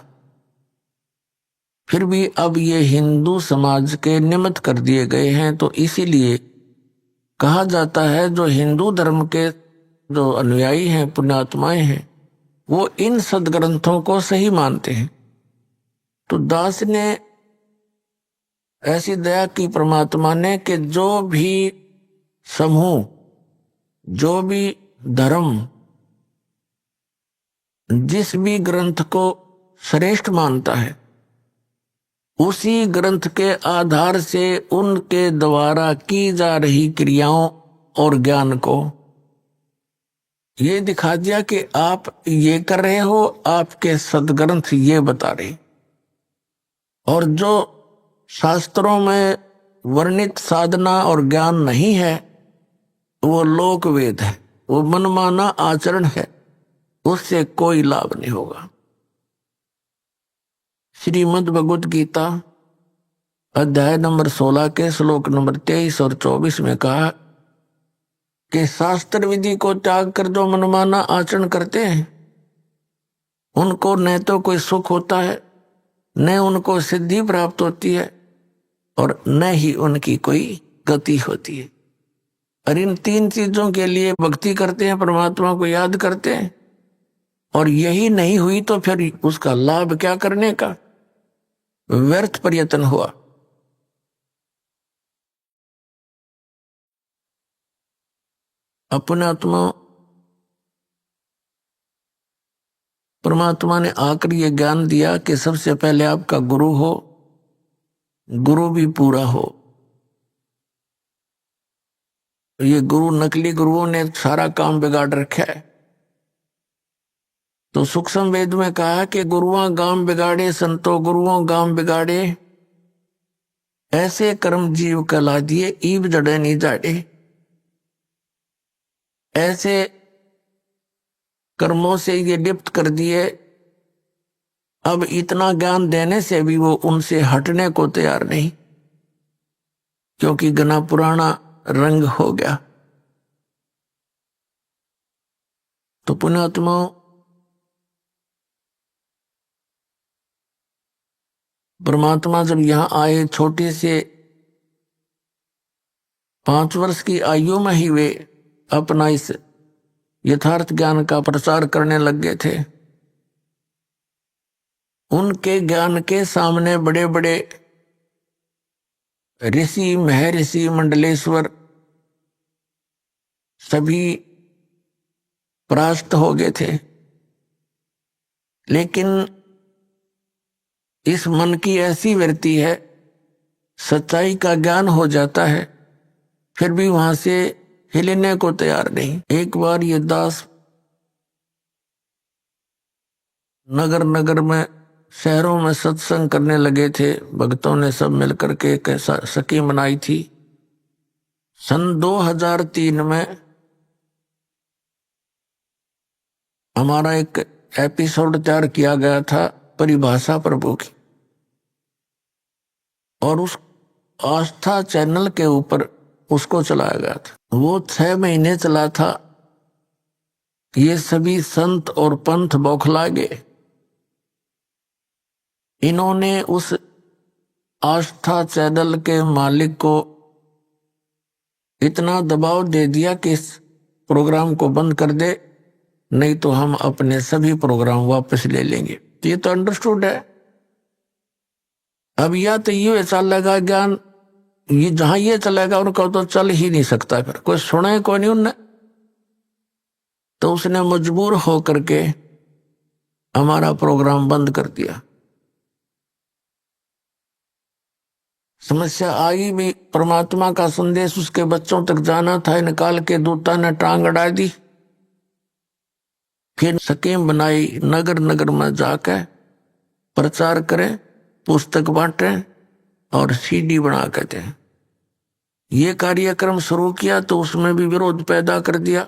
फिर भी अब ये हिंदू समाज के निमित्त कर दिए गए हैं। तो इसीलिए कहा जाता है जो हिंदू धर्म के जो अनुयायी हैं, पुण्यात्माएं हैं, वो इन सदग्रंथों को सही मानते हैं। तो दास ने ऐसी दया की परमात्मा ने कि जो भी समूह, जो भी धर्म जिस भी ग्रंथ को श्रेष्ठ मानता है, उसी ग्रंथ के आधार से उनके द्वारा की जा रही क्रियाओं और ज्ञान को ये दिखा दिया कि आप ये कर रहे हो, आपके सदग्रंथ ये बता रहे। और जो शास्त्रों में वर्णित साधना और ज्ञान नहीं है, वो लोक वेद है, वो मनमाना आचरण है, उससे कोई लाभ नहीं होगा। श्रीमद् भगवत गीता अध्याय नंबर 16 के श्लोक नंबर 23 और 24 में कहा कि शास्त्र विधि को त्याग कर जो मनमाना आचरण करते हैं, उनको न तो कोई सुख होता है, न उनको सिद्धि प्राप्त होती है, और न ही उनकी कोई गति होती है। और इन 3 चीजों के लिए भक्ति करते हैं, परमात्मा को याद करते हैं, और यही नहीं हुई तो फिर उसका लाभ क्या करने का? व्यर्थ प्रयत्न हुआ। अपने आत्मा परमात्मा ने आकर ये ज्ञान दिया कि सबसे पहले आपका गुरु हो, गुरु भी पूरा हो। ये गुरु, नकली गुरुओं ने सारा काम बिगाड़ रखा है। तो सूक्ष्म वेद में कहा कि गुरुआं गांव बिगाड़े, संतो गुरुओं गांव बिगाड़े, ऐसे कर्म जीव कला दिए, ईब जड़े नहीं जाड़े। ऐसे कर्मों से ये लिप्त कर दिए, अब इतना ज्ञान देने से भी वो उनसे हटने को तैयार नहीं, क्योंकि घना पुराना रंग हो गया। तो पुण्यात्माओं, परमात्मा जब यहां आए, छोटे से 5 वर्ष की आयु में ही वे अपना इस यथार्थ ज्ञान का प्रचार करने लग गए थे। उनके ज्ञान के सामने बड़े बड़े ऋषि, महर्षि, मंडलेश्वर सभी परास्त हो गए थे। लेकिन इस मन की ऐसी वृत्ति है, सच्चाई का ज्ञान हो जाता है, फिर भी वहां से हिलने को तैयार नहीं। एक बार ये दास नगर नगर में, शहरों में सत्संग करने लगे थे। भक्तों ने सब मिलकर के एक सखी मनाई थी। सन 2003 में हमारा एक एपिसोड तैयार किया गया था परिभाषा प्रभु की, और उस आस्था चैनल के ऊपर उसको चलाया गया था। वो 6 महीने चला था। ये सभी संत और पंथ बौखला गए। इन्होंने उस आस्था चैनल के मालिक को इतना दबाव दे दिया कि इस प्रोग्राम को बंद कर दे, नहीं तो हम अपने सभी प्रोग्राम वापस ले लेंगे। ये तो अंडरस्टूड है। अब या तो ये चलेगा ज्ञान, ये जहां ये चलेगा उनका तो चल ही नहीं सकता, फिर कोई सुने कोई नहीं उनने। तो उसने मजबूर होकर के हमारा प्रोग्राम बंद कर दिया। समस्या आई भी, परमात्मा का संदेश उसके बच्चों तक जाना था, निकाल के दूता ने टांग अड़ा दी। फिर स्कीम बनाई, नगर नगर में जाकर प्रचार करें, पुस्तक बांटें और सीडी बना के दें। ये कार्यक्रम शुरू किया तो उसमें भी विरोध पैदा कर दिया।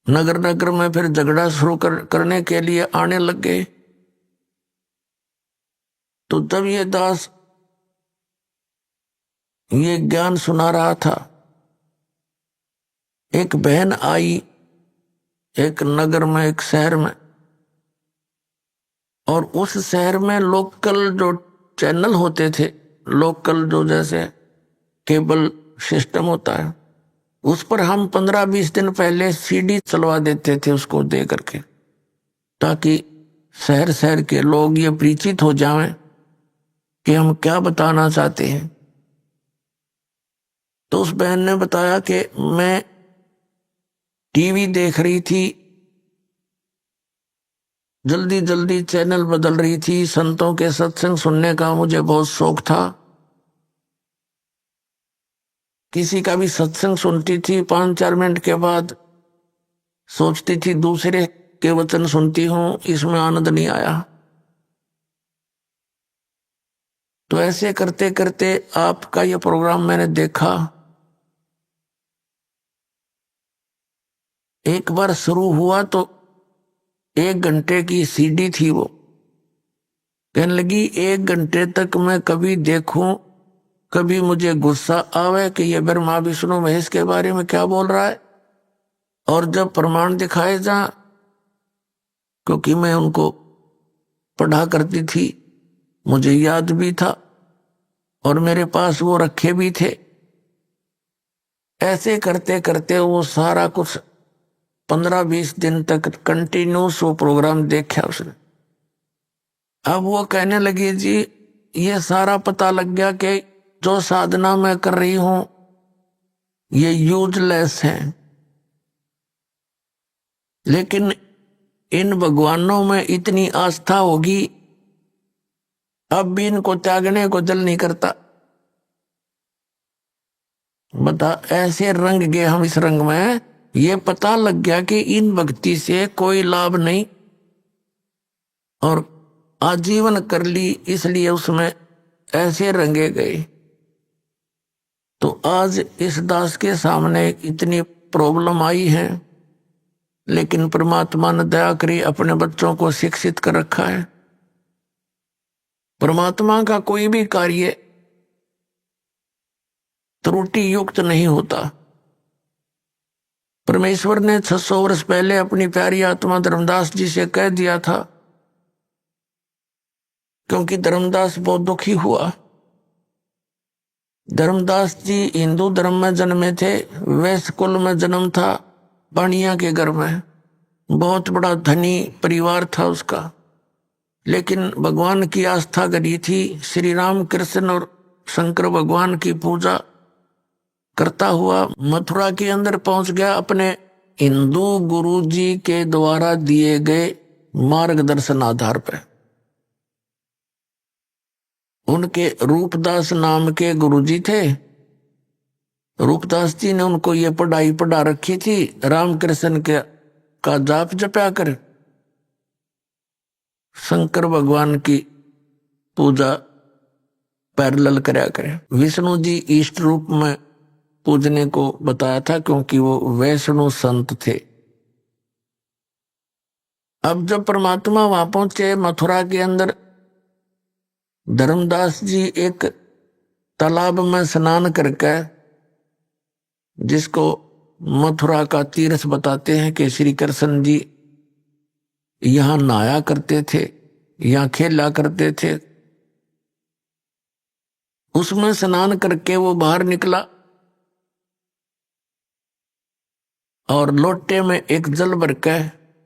नगर नगर में फिर झगड़ा शुरू करने के लिए आने लग गए। तो तब ये दास ये ज्ञान सुना रहा था। एक बहन आई एक नगर में, एक शहर में, और उस शहर में लोकल जो चैनल होते थे, लोकल जो जैसे केबल सिस्टम होता है, उस पर हम 15-20 दिन पहले सीडी चलवा देते थे उसको दे करके, ताकि शहर शहर के लोग ये परिचित हो जाएं कि हम क्या बताना चाहते हैं। तो उस बहन ने बताया कि मैं टीवी देख रही थी, जल्दी जल्दी चैनल बदल रही थी, संतों के सत्संग सुनने का मुझे बहुत शौक था। किसी का भी सत्संग सुनती थी, 5-4 मिनट के बाद सोचती थी दूसरे के वचन सुनती हूं, इसमें आनंद नहीं आया। तो ऐसे करते करते आपका ये प्रोग्राम मैंने देखा। एक बार शुरू हुआ तो 1 घंटे की सीडी थी वो। कहने लगी 1 घंटे तक मैं कभी देखूं, कभी मुझे गुस्सा आवे कि ये ब्रह्मा विष्णु महेश के बारे में क्या बोल रहा है, और जब प्रमाण दिखाए जा, क्योंकि मैं उनको पढ़ा करती थी, मुझे याद भी था और मेरे पास वो रखे भी थे। ऐसे करते करते वो सारा कुछ 15-20 दिन तक कंटिन्यूस वो प्रोग्राम देखा उसने। अब वो कहने लगी जी ये सारा पता लग गया कि जो साधना मैं कर रही हूं ये यूजलेस है, लेकिन इन भगवानों में इतनी आस्था होगी, अब भी इनको त्यागने को दिल नहीं करता। बता, ऐसे रंग गए हम इस रंग में, ये पता लग गया कि इन भक्ति से कोई लाभ नहीं, और आजीवन कर ली, इसलिए उसमें ऐसे रंगे गए। तो आज इस दास के सामने इतनी प्रॉब्लम आई है, लेकिन परमात्मा ने दया करी, अपने बच्चों को शिक्षित कर रखा है। परमात्मा का कोई भी कार्य त्रुटि युक्त नहीं होता। परमेश्वर ने 600 वर्ष पहले अपनी प्यारी आत्मा धर्मदास जी से कह दिया था, क्योंकि धर्मदास बहुत दुखी हुआ। धर्मदास जी हिंदू धर्म में जन्मे थे, वैश्य कुल में जन्म था, बाणिया के घर में, बहुत बड़ा धनी परिवार था उसका, लेकिन भगवान की आस्था करी थी। श्री राम कृष्ण और शंकर भगवान की पूजा करता हुआ मथुरा के अंदर पहुंच गया, अपने हिंदू गुरु जी के द्वारा दिए गए मार्गदर्शन आधार पर। उनके रूपदास नाम के गुरुजी थे। रूपदास जी ने उनको ये पढ़ाई पढ़ा रखी थी, रामकृष्ण के का जाप जपया कर, शंकर भगवान की पूजा पैरेलल करया करे। विष्णु जी इष्ट रूप में पूजने को बताया था, क्योंकि वो वैष्णु संत थे। अब जब परमात्मा वहां पहुंचे मथुरा के अंदर, धर्मदास जी एक तालाब में स्नान करके, जिसको मथुरा का तीर्थ बताते हैं कि श्री कृष्ण जी यहां नहाया करते थे, यहां खेला करते थे। उसमें स्नान करके वो बाहर निकला और लोटे में एक जल भर के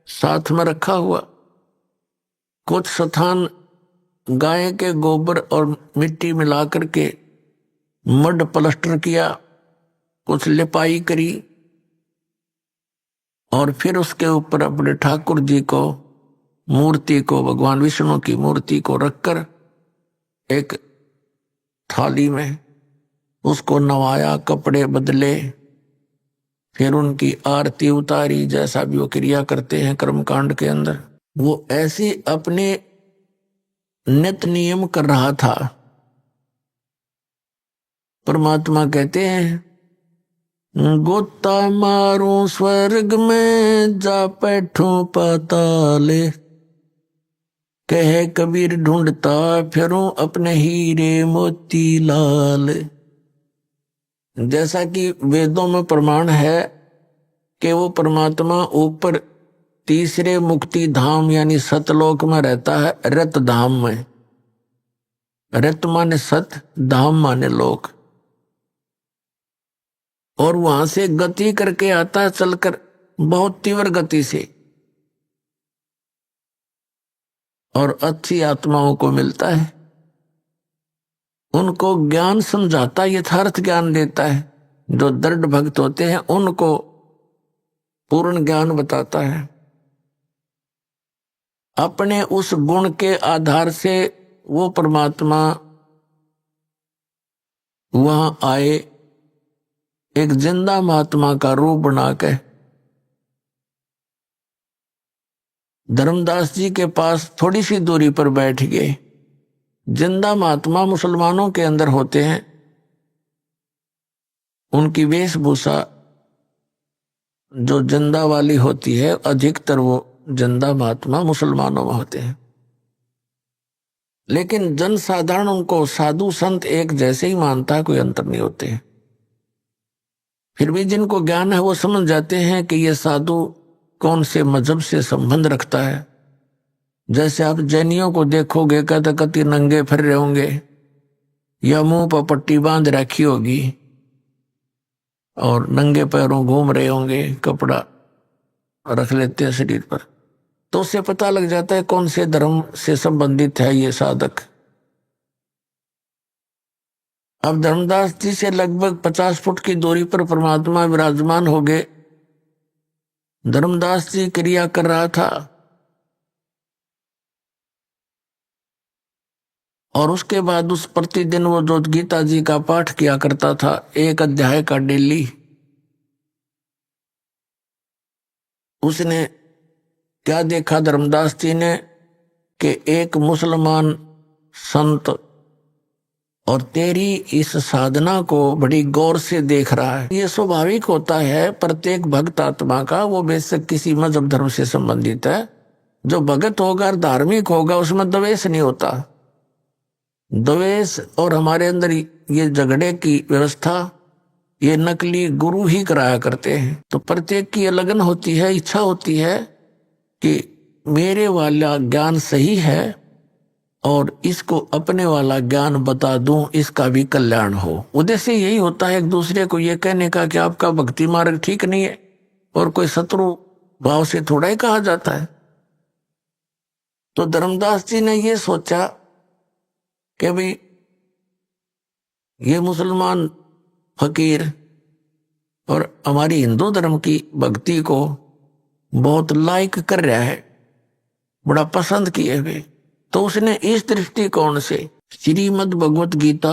साथ में रखा हुआ, कुछ स्थान गाय के गोबर और मिट्टी मिला करके मड प्लास्टर किया, कुछ लिपाई करी और फिर उसके ऊपर अपने ठाकुर जी को मूर्ति को, भगवान विष्णु की मूर्ति को रखकर एक थाली में उसको नवाया, कपड़े बदले, फिर उनकी आरती उतारी, जैसा भी वो क्रिया करते हैं कर्मकांड के अंदर। वो ऐसे अपने नित्य नियम कर रहा था। परमात्मा कहते हैं, गोता मारूं स्वर्ग में जा बैठूं पाताले, कहे कबीर ढूंढता फिरूं अपने हीरे मोती लाल। जैसा कि वेदों में प्रमाण है कि वो परमात्मा ऊपर तीसरे मुक्ति धाम यानी सतलोक में रहता है, रत धाम में। रत माने सत, धाम माने लोक। और वहां से गति करके आता है, चलकर बहुत तीव्र गति से, और अच्छी आत्माओं को मिलता है। उनको ज्ञान समझाता, यथार्थ ज्ञान देता है। जो दृढ़ भक्त होते हैं उनको पूर्ण ज्ञान बताता है। अपने उस गुण के आधार से वो परमात्मा वहां आए, एक जिंदा महात्मा का रूप बना के। धर्मदास जी के पास थोड़ी सी दूरी पर बैठ गए। जिंदा महात्मा मुसलमानों के अंदर होते हैं, उनकी वेशभूषा जो जिंदा वाली होती है, अधिकतर वो जिंदा महात्मा मुसलमानों में होते हैं। लेकिन जन साधारण उनको साधु संत एक जैसे ही मानता है, कोई अंतर नहीं होते हैं। फिर भी जिनको ज्ञान है वो समझ जाते हैं कि ये साधु कौन से मजहब से संबंध रखता है। जैसे आप जैनियों को देखोगे, कहते कति नंगे फिर रहे होंगे या मुंह पर पट्टी बांध रखी होगी और नंगे पैरों घूम रहे होंगे, कपड़ा रख लेते हैं शरीर पर, तो उससे पता लग जाता है कौन से धर्म से संबंधित है ये साधक। अब धर्मदास जी से लगभग 50 फुट की दूरी पर परमात्मा विराजमान हो गए। धर्मदास जी क्रिया कर रहा था और उसके बाद उस प्रतिदिन वो जो गीता जी का पाठ किया करता था, एक अध्याय का डेली, उसने क्या देखा धर्मदास जी ने कि एक मुसलमान संत और तेरी इस साधना को बड़ी गौर से देख रहा है। ये स्वाभाविक होता है प्रत्येक भक्त आत्मा का, वो बेशक किसी मजहब धर्म से संबंधित है। जो भगत होगा और धार्मिक होगा उसमें द्वेष नहीं होता। द्वेष और हमारे अंदर ये झगड़े की व्यवस्था ये नकली गुरु ही कराया करते हैं। तो प्रत्येक की लगन होती है, इच्छा होती है कि मेरे वाला ज्ञान सही है और इसको अपने वाला ज्ञान बता दूं, इसका भी कल्याण हो। उद्देश्य यही होता है एक दूसरे को ये कहने का कि आपका भक्ति मार्ग ठीक नहीं है, और कोई शत्रु भाव से थोड़ा ही कहा जाता है। तो धर्मदास जी ने ये सोचा कि भाई ये मुसलमान फकीर और हमारी हिंदू धर्म की भक्ति को बहुत लाइक कर रहा है, बड़ा पसंद किए हुए। तो उसने इस दृष्टिकोण से श्रीमद् भगवत गीता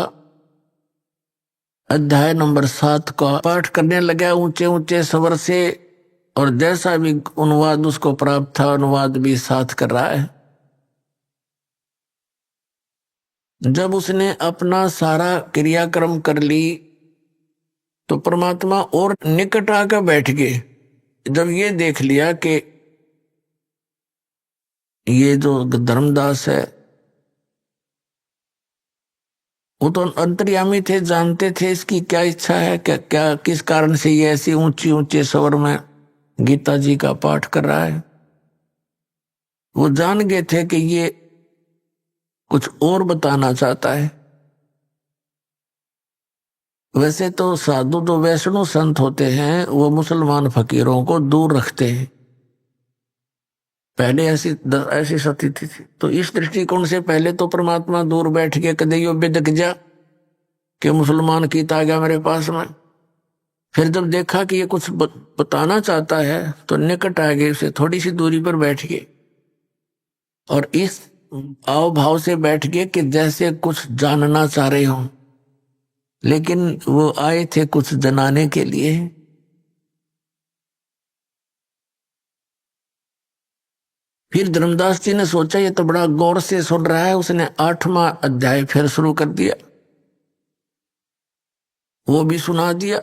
अध्याय नंबर 7 का पाठ करने लगा ऊंचे ऊंचे स्वर से, और जैसा भी अनुवाद उसको प्राप्त था अनुवाद भी साथ कर रहा है। जब उसने अपना सारा क्रियाक्रम कर ली तो परमात्मा और निकट आकर बैठ गए। जब ये देख लिया कि ये जो धर्मदास है वो तो अंतर्यामी थे, जानते थे इसकी क्या इच्छा है, क्या क्या किस कारण से ये ऐसी ऊंची ऊंचे स्वर में गीता जी का पाठ कर रहा है। वो जान गए थे कि ये कुछ और बताना चाहता है। वैसे तो साधु जो वैष्णव संत होते हैं वो मुसलमान फकीरों को दूर रखते हैं, पहले ऐसी स्थिति थी। तो इस दृष्टिकोण से पहले तो परमात्मा दूर बैठ के कदयो बिदक जा कि मुसलमान कीता आ गया मेरे पास में। फिर जब देखा कि ये कुछ बताना चाहता है तो निकट आ गए, उसे थोड़ी सी दूरी पर बैठ गए और इस आव भाव से बैठ गए कि जैसे कुछ जानना चाह रहे हो, लेकिन वो आए थे कुछ जनाने के लिए। फिर धर्मदास जी ने सोचा ये तो बड़ा गौर से सुन रहा है, उसने 8वां अध्याय फिर शुरू कर दिया, वो भी सुना दिया।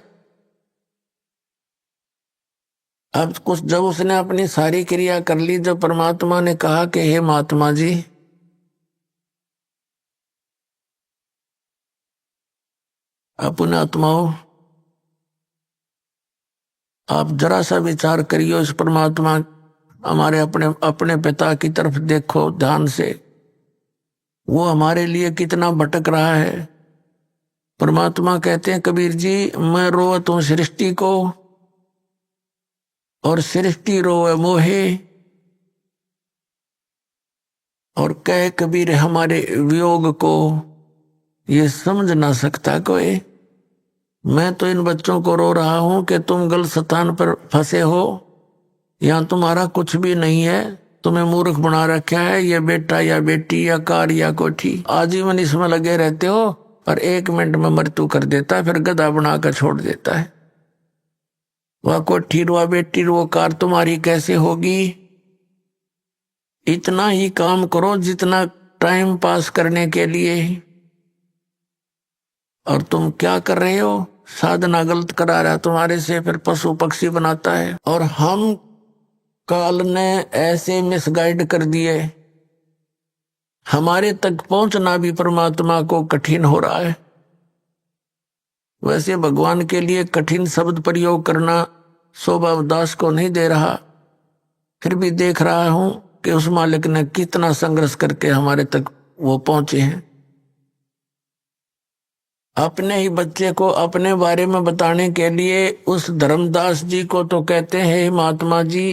अब कुछ जब उसने अपनी सारी क्रिया कर ली, जब परमात्मा ने कहा कि हे महात्मा जी, अपने आत्माओं आप जरा सा विचार करियो, इस परमात्मा हमारे अपने पिता की तरफ देखो ध्यान से, वो हमारे लिए कितना भटक रहा है। परमात्मा कहते हैं कबीर जी, मैं रोवत हूं सृष्टि को और सृष्टि रोवे मोहे, और कह कबीर हमारे वियोग को ये समझ ना सकता कोई। मैं तो इन बच्चों को रो रहा हूं कि तुम गलत स्थान पर फंसे हो, यहां तुम्हारा कुछ भी नहीं है, तुम्हें मूर्ख बना रखा है ये बेटा या बेटी या कार या कोठी, आजीवन इसमें लगे रहते हो और 1 मिनट में मृत्यु कर देता है, फिर गधा बनाकर छोड़ देता है। वह कोठी वह बेटी वो कार तुम्हारी कैसे होगी? इतना ही काम करो जितना टाइम पास करने के लिए, और तुम क्या कर रहे हो? साधना गलत करा रहा है तुम्हारे से, फिर पशु पक्षी बनाता है। और हम काल ने ऐसे मिसगाइड कर दिए, हमारे तक पहुंचना भी परमात्मा को कठिन हो रहा है। वैसे भगवान के लिए कठिन शब्द प्रयोग करना शोभा दास को नहीं दे रहा, फिर भी देख रहा हूं कि उस मालिक ने कितना संघर्ष करके हमारे तक वो पहुंचे हैं। अपने ही बच्चे को अपने बारे में बताने के लिए उस धर्मदास जी को तो कहते हैं महात्मा जी,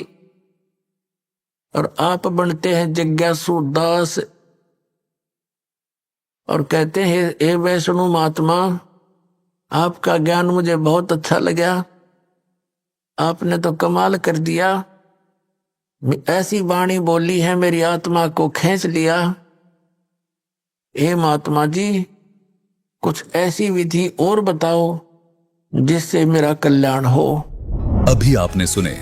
और आप बनते हैं जिज्ञासु दास और कहते हैं हे वैष्णव महात्मा, आपका ज्ञान मुझे बहुत अच्छा लगा, आपने तो कमाल कर दिया, ऐसी वाणी बोली है मेरी आत्मा को खींच लिया। हे महात्मा जी, कुछ ऐसी विधि और बताओ जिससे मेरा कल्याण हो। अभी आपने सुने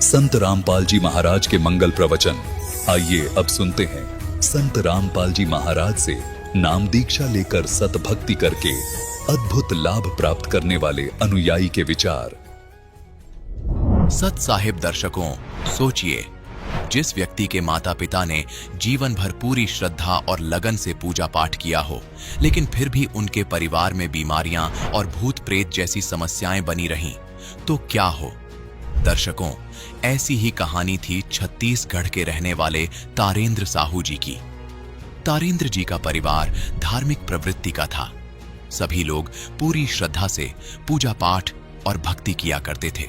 संत रामपाल जी महाराज के मंगल प्रवचन। आइए अब सुनते हैं संत रामपाल जी महाराज से नाम दीक्षा लेकर सतभक्ति करके अद्भुत लाभ प्राप्त करने वाले अनुयायी के विचार। सत साहिब दर्शकों, सोचिए, जिस व्यक्ति के माता पिता ने जीवन भर पूरी श्रद्धा और लगन से पूजा पाठ किया हो, लेकिन फिर भी उनके परिवार में बीमारियां और भूत प्रेत जैसी समस्याएं बनी रहीं, तो क्या हो? दर्शकों, ऐसी ही कहानी थी छत्तीसगढ़ के रहने वाले तारेंद्र साहू जी की। तारेंद्र जी का परिवार धार्मिक प्रवृत्ति का था। सभी लोग पूरी श्रद्धा से पूजा पाठ और भक्ति किया करते थे,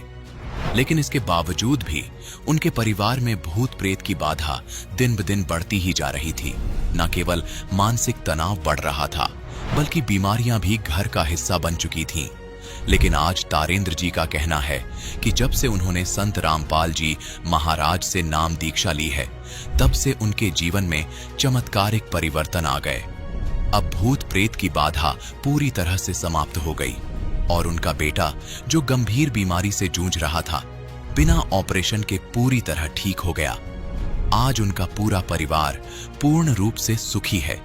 लेकिन इसके बावजूद भी उनके परिवार में भूत प्रेत की बाधा दिन ब दिन बढ़ती ही जा रही थी। न केवल मानसिक तनाव बढ़ रहा था, बल्कि बीमारियां भी घर का हिस्सा बन चुकी थीं। लेकिन आज तारेंद्र जी का कहना है कि जब से उन्होंने संत रामपाल जी महाराज से नाम दीक्षा ली है, तब से उनके जीवन में चमत्कारिक परिवर्तन आ गए। अब भूत प्रेत की बाधा पूरी तरह से समाप्त हो गई और उनका बेटा, जो गंभीर बीमारी से जूझ रहा था, बिना ऑपरेशन के पूरी तरह ठीक हो गया। आज उनका पूरा परिवार पूर्ण रूप से सुखी है।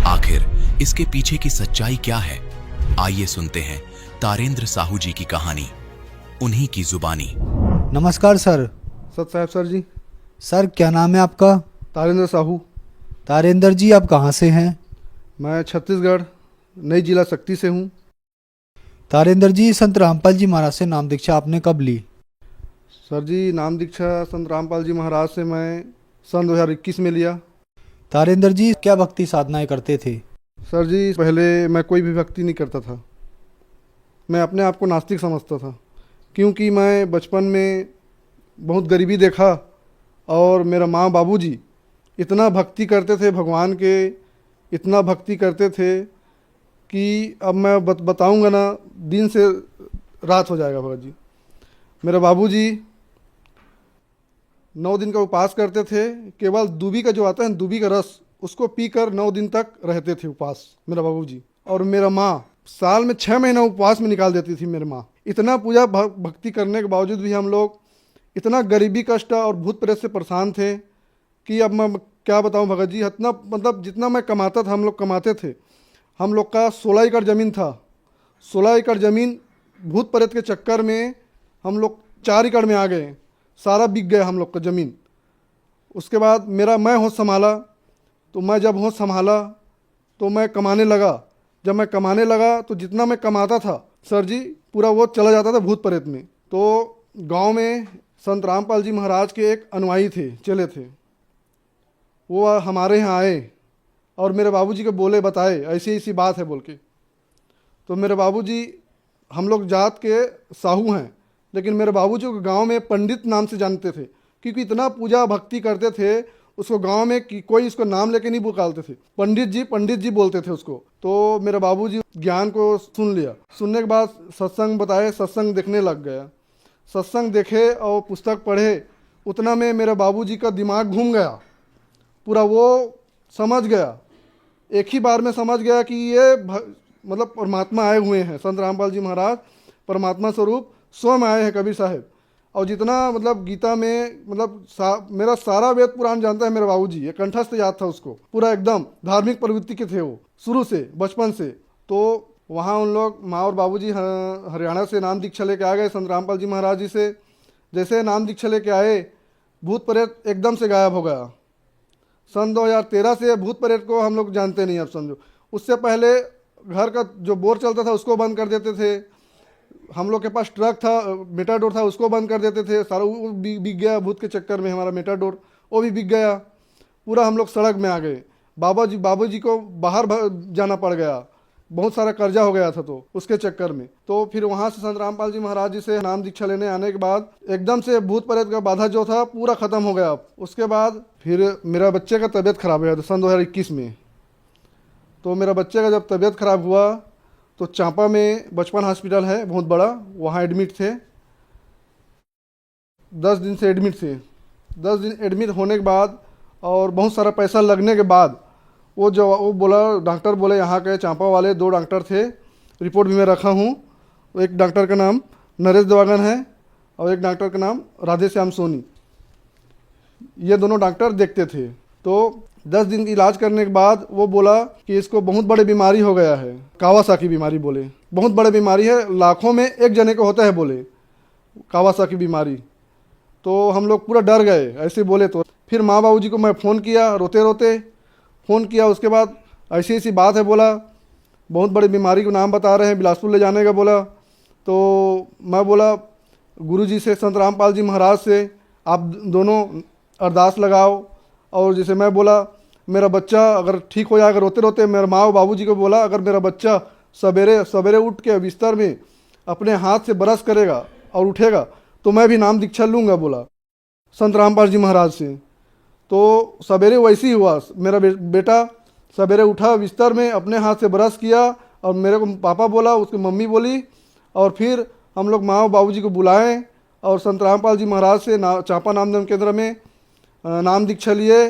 आखिर इसके पीछे की सच्चाई क्या है? आइए सुनते हैं तारेंद्र साहू जी की कहानी, उन्हीं की जुबानी। नमस्कार सर। सत साहब सर जी। सर क्या नाम है आपका? तारेंद्र साहू। तारेंद्र जी, आप कहाँ से हैं? मैं छत्तीसगढ़ नई जिला शक्ति से हूँ। तारेंद्र जी, संत रामपाल जी महाराज से नाम दीक्षा आपने कब ली? सर जी, नाम दीक्षा संत रामपाल जी महाराज से मैं सन 2021 में लिया। तारेंद्र जी, क्या भक्ति साधनाएं करते थे? सर जी, पहले मैं कोई भी भक्ति नहीं करता था। मैं अपने आप को नास्तिक समझता था, क्योंकि मैं बचपन में बहुत गरीबी देखा और मेरा माँ बाबूजी इतना भक्ति करते थे भगवान के, इतना भक्ति करते थे कि अब मैं बताऊंगा ना, दिन से रात हो जाएगा भगत जी। मेरे बाबूजी 9 दिन का उपवास करते थे, केवल दूबी का जो आता है दूबी का रस, उसको पीकर 9 दिन तक रहते थे उपवास मेरा बाबूजी। और मेरा माँ साल में 6 महीना उपवास में निकाल देती थी मेरी माँ। इतना पूजा भक्ति करने के बावजूद भी हम लोग इतना गरीबी कष्ट और भूत प्रेत से परेशान थे कि अब मैं क्या बताऊं भगत जी। इतना मतलब जितना मैं कमाता था, हम लोग कमाते थे। हम लोग का 16 एकड़ ज़मीन था। 16 एकड़ ज़मीन भूत प्रेत के चक्कर में हम लोग 4 एकड़ में आ गए, सारा बिक गया हम लोग का ज़मीन। उसके बाद मैं होश संभाला, तो मैं जब होश संभाला तो मैं कमाने लगा। जब मैं कमाने लगा तो जितना मैं कमाता था सर जी, पूरा वो चला जाता था भूत प्रेत में। तो गांव में संत रामपाल जी महाराज के एक अनुयायी थे, चले थे, वो हमारे यहाँ आए और मेरे बाबूजी को बोले, बताए ऐसी ऐसी बात है बोल के। तो मेरे बाबूजी, हम लोग जात के साहू हैं, लेकिन मेरे बाबूजी को गांव में पंडित नाम से जानते थे, क्योंकि इतना पूजा भक्ति करते थे। उसको गांव में कोई इसको नाम लेके नहीं पुकारते थे, पंडित जी बोलते थे उसको। तो मेरे बाबूजी ज्ञान को सुन लिया। सुनने के बाद सत्संग बताए, सत्संग देखने लग गया। सत्संग देखे और पुस्तक पढ़े, उतना में मेरे बाबूजी का दिमाग घूम गया पूरा। वो समझ गया, एक ही बार में समझ गया कि ये मतलब परमात्मा आए हुए हैं। संत रामपाल जी महाराज परमात्मा स्वरूप स्वयं आए हैं, कबीर साहब। और जितना मतलब गीता में मतलब मेरा सारा वेद पुराण जानता है मेरे बाबूजी, ये कंठस्थ याद था उसको पूरा, एकदम धार्मिक प्रवृत्ति के थे वो शुरू से, बचपन से। तो वहाँ उन लोग माँ और बाबूजी हरियाणा से नाम दीक्षा लेके आ गए संत रामपाल जी महाराज जी से। जैसे नाम दीक्षा लेके आए, भूत प्रेत एकदम से गायब हो गया। सन 2013 से भूत प्रेत को हम लोग जानते नहीं, अब समझो। उससे पहले घर का जो बोर चलता था उसको बंद कर देते थे। हम लोग के पास ट्रक था, मेटाडोर था, उसको बंद कर देते थे। सारा वो बिक गया भूत के चक्कर में, हमारा मेटाडोर वो भी बिक गया पूरा। हम लोग सड़क में आ गए। बाबूजी को बाहर जाना पड़ गया, बहुत सारा कर्जा हो गया था तो उसके चक्कर में। तो फिर वहाँ से संत रामपाल जी महाराज जी से नाम दीक्षा लेने आने के बाद एकदम से भूत प्रेत का बाधा जो था पूरा ख़त्म हो गया। उसके बाद फिर मेरा बच्चे का तबीयत ख़राब हुआ था सन 2021 में। तो मेरा बच्चे का जब तबीयत ख़राब हुआ तो चांपा में बचपन हॉस्पिटल है बहुत बड़ा, वहाँ एडमिट थे। 10 दिन से एडमिट थे। 10 दिन एडमिट होने के बाद और बहुत सारा पैसा लगने के बाद वो बोला, डॉक्टर बोले, यहाँ के चांपा वाले 2 डॉक्टर थे, रिपोर्ट भी मैं रखा हूँ। एक डॉक्टर का नाम नरेश देवागन है और एक डॉक्टर का नाम राधे श्याम सोनी। ये दोनों डॉक्टर देखते थे। तो 10 दिन की इलाज करने के बाद वो बोला कि इसको बहुत बड़ी बीमारी हो गया है, कावासाकी बीमारी बोले। बहुत बड़ी बीमारी है, लाखों में एक जने को होता है बोले कावासाकी बीमारी। तो हम लोग पूरा डर गए ऐसे बोले। तो फिर माँ बाबूजी को मैं फ़ोन किया, रोते रोते फ़ोन किया। उसके बाद ऐसी ऐसी बात है बोला, बहुत बड़ी बीमारी को नाम बता रहे हैं, बिलासपुर ले जाने का बोला। तो मैं बोला गुरुजी से, संत रामपाल जी महाराज से, आप दोनों अरदास लगाओ। और जैसे मैं बोला मेरा बच्चा अगर ठीक हो जाएगा, रोते रोते मेरे माँ और बाबूजी को बोला, अगर मेरा बच्चा सवेरे सवेरे उठ के बिस्तर में अपने हाथ से ब्रश करेगा और उठेगा तो मैं भी नाम दीक्षा लूँगा बोला संत रामपाल जी महाराज से। तो सवेरे वैसे ही हुआ। मेरा बेटा सवेरे उठा बिस्तर में, अपने हाथ से ब्रश किया और मेरे को पापा बोला, उसकी मम्मी बोली। और फिर हम लोग माँ और बाबूजी को बुलाए और संत रामपाल जी महाराज से चांपा नामधर्म केंद्र में नाम दीक्षा लिए।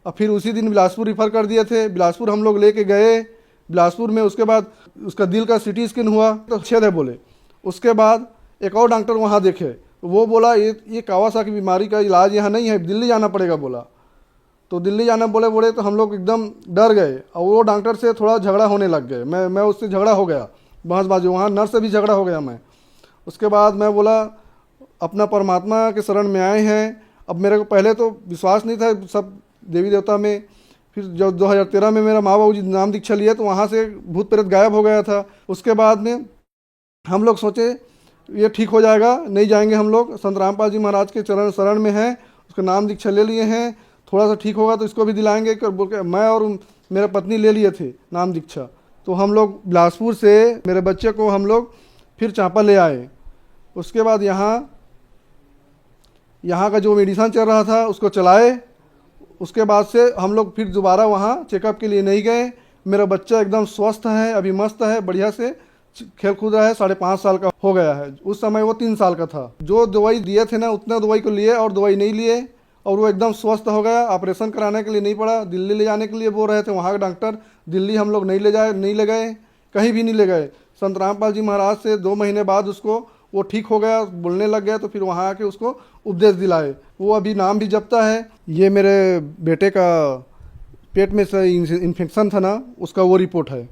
और फिर उसी दिन बिलासपुर रिफ़र कर दिए थे। बिलासपुर हम लोग लेके गए। बिलासपुर में उसके बाद उसका दिल का सीटी स्कैन हुआ तो छेद है बोले। उसके बाद एक और डॉक्टर वहाँ देखे, वो बोला ये कावासाकी बीमारी का इलाज यहाँ नहीं है, दिल्ली जाना पड़ेगा बोला। तो दिल्ली जाना बोले तो हम लोग एकदम डर गए और वो डॉक्टर से थोड़ा झगड़ा होने लग गए। मैं उससे झगड़ा हो गया, बहसबाजी, वहाँ नर्स से भी झगड़ा हो गया मैं। उसके बाद मैं बोला अपना परमात्मा के शरण में आए हैं। अब मेरे को पहले तो विश्वास नहीं था सब देवी देवता में। फिर जब 2013 में मेरा माँ बाबू जी नाम दीक्षा लिए तो वहाँ से भूत प्रेत गायब हो गया था। उसके बाद में हम लोग सोचे ये ठीक हो जाएगा, नहीं जाएंगे हम लोग, संत रामपाल जी महाराज के चरण शरण में हैं, उसका नाम दीक्षा ले लिए हैं, थोड़ा सा ठीक होगा तो इसको भी दिलाएंगे बोल के मैं और मेरा पत्नी ले लिए थे नाम दीक्षा। तो हम लोग बिलासपुर से मेरे बच्चे को हम लोग फिर चांपा ले आए। उसके बाद यहाँ का जो मेडिसन चल रहा था उसको चलाए। उसके बाद से हम लोग फिर दोबारा वहाँ चेकअप के लिए नहीं गए। मेरा बच्चा एकदम स्वस्थ है, अभी मस्त है, बढ़िया से खेल कूद रहा है, 5.5 साल का हो गया है। उस समय वो 3 साल का था। जो दवाई दिए थे ना उतना दवाई को लिए और दवाई नहीं लिए और वो एकदम स्वस्थ हो गया। ऑपरेशन कराने के लिए नहीं पड़ा, दिल्ली ले जाने के लिए बोल रहे थे वहाँ के डॉक्टर। दिल्ली हम लोग नहीं ले गए, कहीं भी नहीं ले गए। संत रामपाल जी महाराज से 2 महीने बाद उसको वो ठीक हो गया, बोलने लग गया, तो फिर वहाँ आके उसको उपदेश दिलाए। वो अभी नाम भी जपता है। ये मेरे बेटे का पेट में से इन्फेक्शन था ना, उसका वो रिपोर्ट है।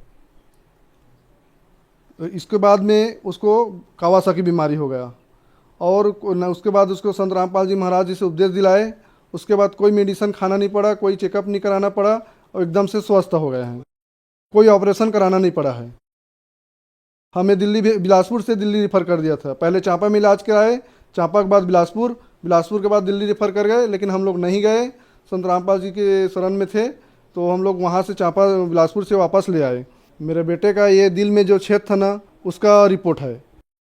इसके बाद में उसको कावासाकी बीमारी हो गया और उसके बाद उसको संत रामपाल जी महाराज जी से उपदेश दिलाए। उसके बाद कोई मेडिसिन खाना नहीं पड़ा, कोई चेकअप नहीं कराना पड़ा और एकदम से स्वस्थ हो गए हैं। कोई ऑपरेशन कराना नहीं पड़ा है। हमें बिलासपुर से दिल्ली रेफ़र कर दिया था। पहले चांपा में इलाज कराए, चांपा के बाद बिलासपुर के बाद दिल्ली रेफ़र कर गए, लेकिन हम लोग नहीं गए। संत रामपाल जी के शरण में थे तो हम लोग वहाँ से चांपा बिलासपुर से वापस ले आए। मेरे बेटे का ये दिल में जो छेद था ना, उसका रिपोर्ट है।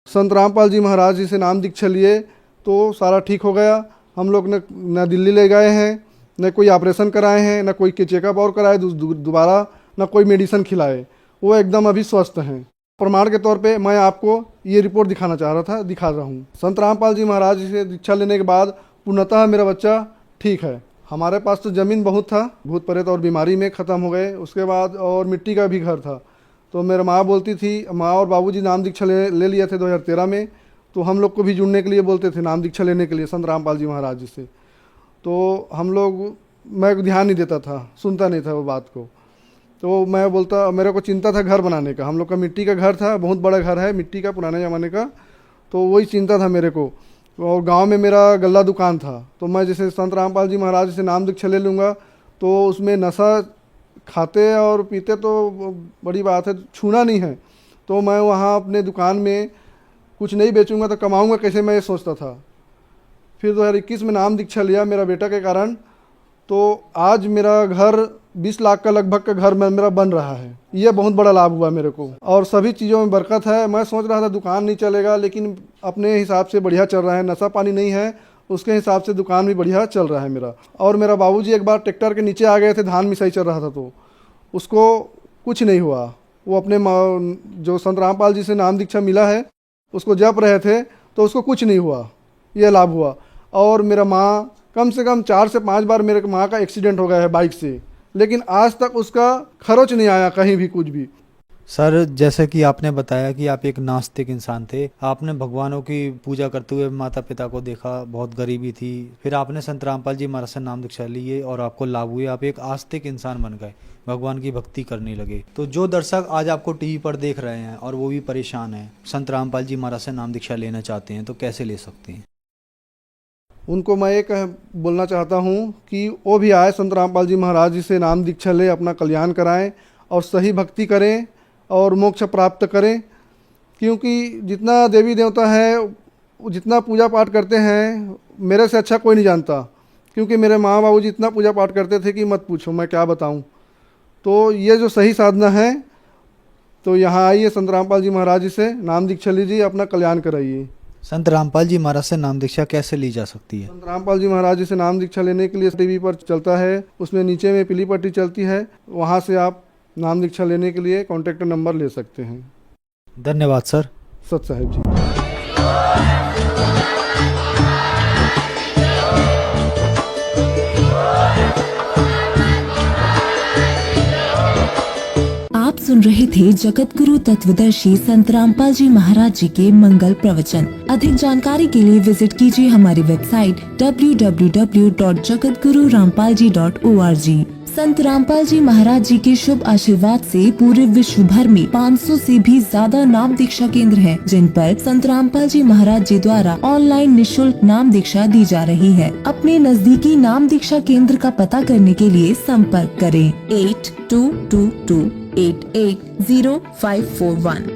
संत रामपाल जी महाराज जी से नाम दीक्षा लिए तो सारा ठीक हो गया। हम लोग न दिल्ली ले गए हैं, न कोई ऑपरेशन कराए हैं, न कोई चेकअप और कराए दोबारा, न कोई मेडिसिन खिलाए। वो एकदम अभी स्वस्थ हैं। प्रमाण के तौर पे मैं आपको ये रिपोर्ट दिखा रहा हूँ। संत रामपाल जी महाराज जी से दीक्षा लेने के बाद पूर्णतः मेरा बच्चा ठीक है। हमारे पास तो ज़मीन बहुत था, भूत प्रेत और बीमारी में ख़त्म हो गए। उसके बाद और मिट्टी का भी घर था। तो मेरा माँ बोलती थी, माँ और बाबूजी नाम दीक्षा ले लिए थे 2013 में, तो हम लोग को भी जुड़ने के लिए बोलते थे नाम दीक्षा लेने के लिए संत रामपाल जी महाराज जी से। तो हम लोग, मैं ध्यान नहीं देता था, सुनता नहीं था वो बात को। तो मैं बोलता, मेरे को चिंता था घर बनाने का। हम लोग का मिट्टी का घर था, बहुत बड़ा घर है मिट्टी का, पुराने ज़माने का। तो वही चिंता था मेरे को। और गांव में मेरा गल्ला दुकान था। तो मैं जैसे संत रामपाल जी महाराज से नाम दीक्षा ले लूँगा तो उसमें नशा खाते और पीते तो बड़ी बात है, छूना नहीं है। तो मैं वहाँ अपने दुकान में कुछ नहीं बेचूंगा तो कमाऊंगा कैसे, मैं ये सोचता था। फिर 2021 में नाम दीक्षा लिया मेरा बेटा के कारण। तो आज मेरा घर 20 लाख का लगभग का घर मेरा बन रहा है। ये बहुत बड़ा लाभ हुआ मेरे को और सभी चीज़ों में बरकत है। मैं सोच रहा था दुकान नहीं चलेगा, लेकिन अपने हिसाब से बढ़िया चल रहा है। नशा पानी नहीं है, उसके हिसाब से दुकान भी बढ़िया चल रहा है मेरा। और मेरा बाबूजी एक बार ट्रैक्टर के नीचे आ गए थे, धान मिसाई चल रहा था, तो उसको कुछ नहीं हुआ। वो अपने जो संत रामपाल जी से नाम दीक्षा मिला है उसको जप रहे थे तो उसको कुछ नहीं हुआ, ये लाभ हुआ। और मेरा माँ कम से कम 4 से 5 बार मेरे माँ का एक्सीडेंट हो गया है बाइक से, लेकिन आज तक उसका खरोच नहीं आया कहीं भी कुछ भी। सर, जैसे कि आपने बताया कि आप एक नास्तिक इंसान थे, आपने भगवानों की पूजा करते हुए माता पिता को देखा, बहुत गरीबी थी, फिर आपने संत रामपाल जी महाराज से नाम दीक्षा लिए और आपको लाभ हुए, आप एक आस्तिक इंसान बन गए, भगवान की भक्ति करने लगे। तो जो दर्शक आज आपको टीवी पर देख रहे हैं और वो भी परेशान हैं, संत रामपाल जी महाराज से नाम दीक्षा लेना चाहते हैं, तो कैसे ले सकते हैं? उनको मैं एक बोलना चाहता हूँ कि वो भी आए, संत रामपाल जी महाराज जी से नाम दीक्षा ले, अपना कल्याण कराएं और सही भक्ति करें और मोक्ष प्राप्त करें। क्योंकि जितना देवी देवता है, जितना पूजा पाठ करते हैं, मेरे से अच्छा कोई नहीं जानता। क्योंकि मेरे माँ बाबू जी इतना पूजा पाठ करते थे कि मत पूछो, मैं क्या बताऊँ। तो ये जो सही साधना है, तो यहाँ आइए, संत रामपाल जी महाराज जी से नाम दीक्षा लीजिए, अपना कल्याण कराइए। संत रामपाल जी महाराज से नाम दीक्षा कैसे ली जा सकती है? संत रामपाल जी महाराज जी से नाम दीक्षा लेने के लिए टीवी पर चलता है, उसमें नीचे में पीली पट्टी चलती है, वहाँ से आप नाम दीक्षा लेने के लिए कॉन्टैक्ट नंबर ले सकते हैं। धन्यवाद सर। सत साहिब जी। आप सुन रहे थे जगत गुरु तत्वदर्शी संत रामपाल जी महाराज जी के मंगल प्रवचन। अधिक जानकारी के लिए विजिट कीजिए हमारी वेबसाइट www.jagatgururampalji.org। संत रामपाल जी महाराज जी के शुभ आशीर्वाद से पूरे विश्व भर में 500 से भी ज्यादा नाम दीक्षा केंद्र हैं, जिन पर संत रामपाल जी महाराज जी द्वारा ऑनलाइन निशुल्क नाम दीक्षा दी जा रही है। अपने नजदीकी नाम दीक्षा केंद्र का पता करने के लिए संपर्क करें 8222880541।